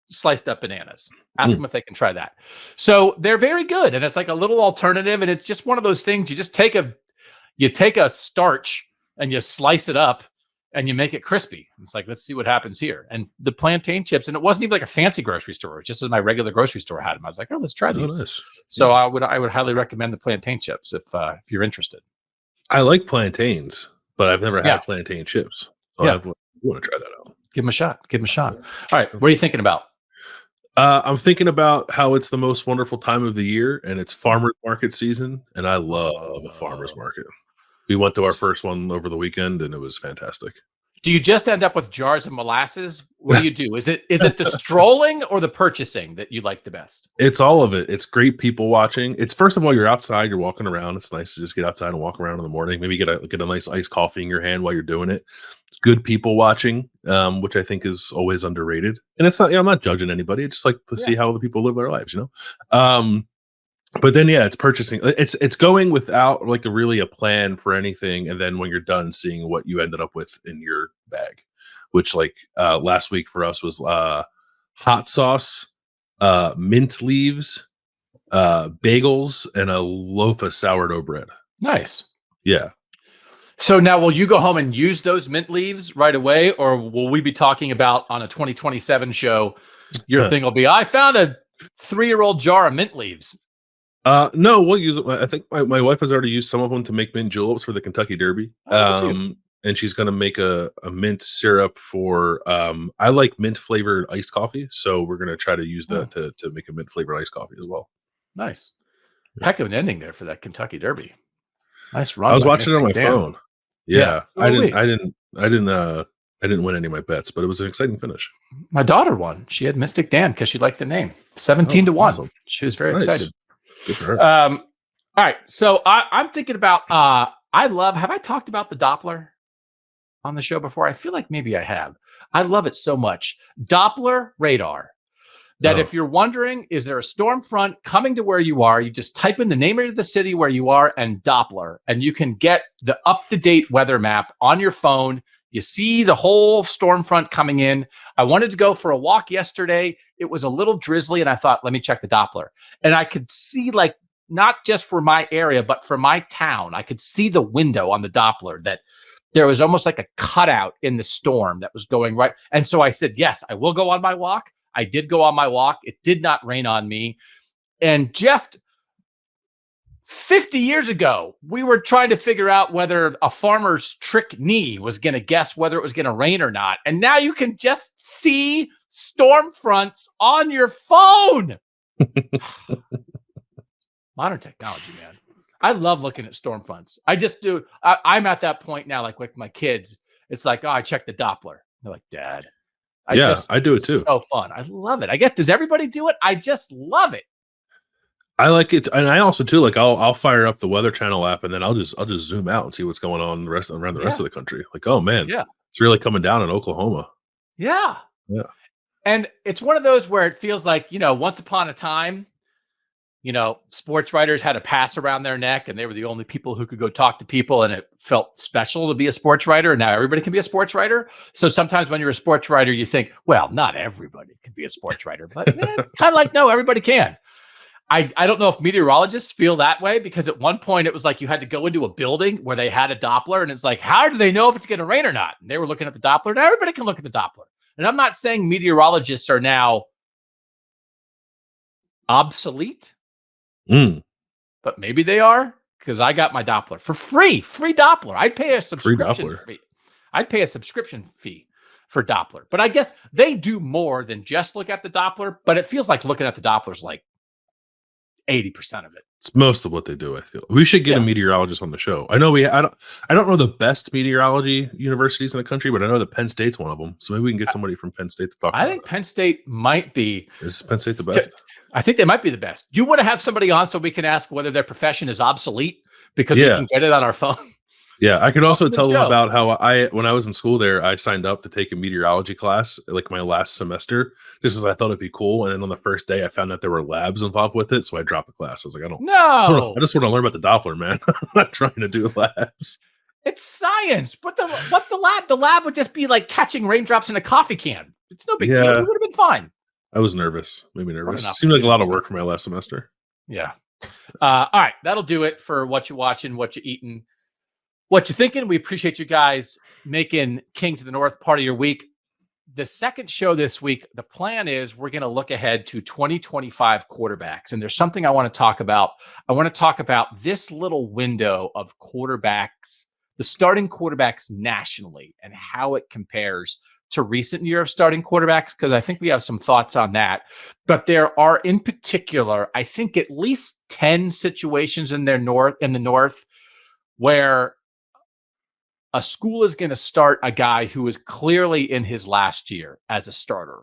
sliced up bananas. Ask them if they can try that. So they're very good, and it's like a little alternative, and it's just one of those things. You just take a starch and you slice it up and you make it crispy. It's like, let's see what happens here. And the plantain chips, and it wasn't even like a fancy grocery store. It was just as my regular grocery store had them. I was like, oh, let's try these. Nice. So I would highly recommend the plantain chips if you're interested.
I like plantains, but I've never had plantain chips. So I want to try that out.
Give them a shot. All right. What are you thinking about?
I'm thinking about how it's the most wonderful time of the year, and it's farmers market season, and I love a farmers market. We went to our first one over the weekend, and it was fantastic.
Do you just end up with jars of molasses? What do you do? Is it the strolling or the purchasing that you like the best?
It's all of it. It's great people watching. It's, first of all, you're outside, you're walking around. It's nice to just get outside and walk around in the morning. Maybe get a nice iced coffee in your hand while you're doing it. It's good people watching, which I think is always underrated. And it's not, I'm not judging anybody. I just like to see how other people live their lives, But then, it's purchasing. It's going without like a plan for anything, and then when you're done, seeing what you ended up with in your bag, which last week for us was hot sauce, mint leaves, bagels, and a loaf of sourdough bread.
Nice.
Yeah.
So now, will you go home and use those mint leaves right away, or will we be talking about on a 2027 show? Your thing will be, I found a 3-year-old jar of mint leaves.
No, we'll use it. I think my wife has already used some of them to make mint juleps for the Kentucky Derby. And she's going to make a mint syrup for, I like mint flavored iced coffee. So we're going to try to use that to make a mint flavored iced coffee as well.
Nice. Heck of an ending there for that Kentucky Derby. Nice run.
I was watching it on my phone. Yeah. I didn't I didn't win any of my bets, but it was an exciting finish.
My daughter won. She had Mystic Dan because she liked the name. 17 to 1.
Awesome.
She was very excited.
Good for her.
All right. So I'm thinking about, have I talked about the Doppler on the show before? I feel like maybe I have. I love it so much. Doppler radar. That if you're wondering, is there a storm front coming to where you are, you just type in the name of the city where you are and Doppler, and you can get the up-to-date weather map on your phone. You see the whole storm front coming in. I wanted to go for a walk yesterday. It was a little drizzly, and I thought, let me check the Doppler. And I could see, like, not just for my area, but for my town, I could see the window on the Doppler that there was almost like a cutout in the storm that was going right. And so I said, yes, I will go on my walk. I did go on my walk. It did not rain on me. And just 50 years ago, we were trying to figure out whether a farmer's trick knee was going to guess whether it was going to rain or not. And now you can just see storm fronts on your phone. Modern technology, man. I love looking at storm fronts. I just do. I'm at that point now, like with my kids. It's like, oh, I check the Doppler. They're like, Dad.
I do it too.
So fun. I love it. I guess, does everybody do it? I just love it.
I like it, and I also too like I'll fire up the Weather Channel app, and then I'll just zoom out and see what's going on around the rest of the country. Like, oh man, it's really coming down in Oklahoma.
Yeah. And it's one of those where it feels like, once upon a time, sports writers had a pass around their neck, and they were the only people who could go talk to people, and it felt special to be a sports writer. And now everybody can be a sports writer. So sometimes when you're a sports writer, you think, well, not everybody can be a sports writer, but it's kind of like, no, everybody can. I don't know if meteorologists feel that way, because at one point it was like you had to go into a building where they had a Doppler, and it's like, how do they know if it's going to rain or not? And they were looking at the Doppler. Now everybody can look at the Doppler. And I'm not saying meteorologists are now obsolete. But maybe they are, because I got my Doppler for free Doppler. I'd pay a subscription fee. I'd pay a subscription fee for Doppler. But I guess they do more than just look at the Doppler, but it feels like looking at the Doppler is like 80% of it.
It's most of what they do. I feel we should get a meteorologist on the show. I know I don't know the best meteorology universities in the country, but I know that Penn State's one of them. So maybe we can get somebody from Penn State to talk. I
think Penn State might be.
Is Penn State the best?
I think they might be the best. Do you want to have somebody on so we can ask whether their profession is obsolete, because we can get it on our phone?
Yeah, I could also tell them about how when I was in school there, I signed up to take a meteorology class, like my last semester, just as I thought it'd be cool. And then on the first day, I found out there were labs involved with it, so I dropped the class. I was like, I just want to learn about the Doppler, man. I'm not trying to do labs.
It's science, but the lab would just be like catching raindrops in a coffee can. It's no big deal. It would have been fine.
I was nervous, maybe nervous. Seemed like a lot of work for my last semester.
Yeah. All right, that'll do it for what you watching, what you eating. What you thinking? We appreciate you guys making Kings of the North part of your week. The second show this week, the plan is we're going to look ahead to 2025 quarterbacks. And there's something I want to talk about. I want to talk about this little window of quarterbacks, the starting quarterbacks nationally, and how it compares to recent year of starting quarterbacks, because I think we have some thoughts on that. But there are, in particular, I think at least 10 situations in the North where a school is going to start a guy who is clearly in his last year as a starter,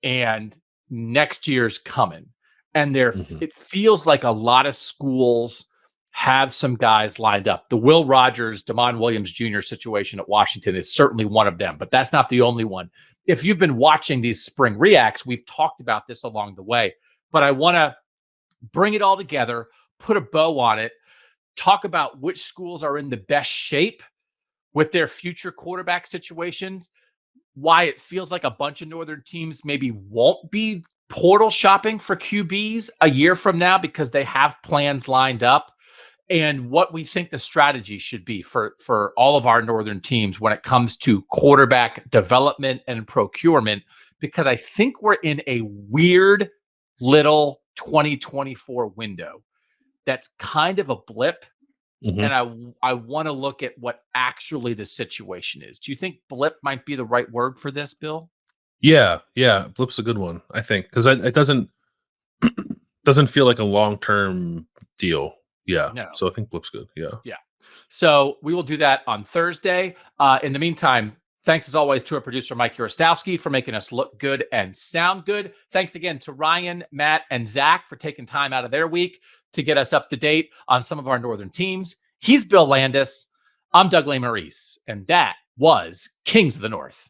and next year's coming. And it feels like a lot of schools have some guys lined up. The Will Rogers, Damon Williams Jr. situation at Washington is certainly one of them, but that's not the only one. If you've been watching these spring reacts, we've talked about this along the way, but I want to bring it all together, put a bow on it, talk about which schools are in the best shape with their future quarterback situations, why it feels like a bunch of Northern teams maybe won't be portal shopping for QBs a year from now because they have plans lined up, and what we think the strategy should be for all of our Northern teams when it comes to quarterback development and procurement, because I think we're in a weird little 2024 window that's kind of a blip. And I want to look at what actually the situation is. Do you think blip might be the right word for this, Bill?
Yeah. Blip's a good one, I think, because it doesn't feel like a long-term deal. Yeah. No. So I think blip's good. Yeah.
So we will do that on Thursday. In the meantime, Thanks, as always, to our producer, Mike Urostowski, for making us look good and sound good. Thanks again to Ryan, Matt, and Zach for taking time out of their week to get us up to date on some of our Northern teams. He's Bill Landis. I'm Doug Lesmerises, and that was Kings of the North.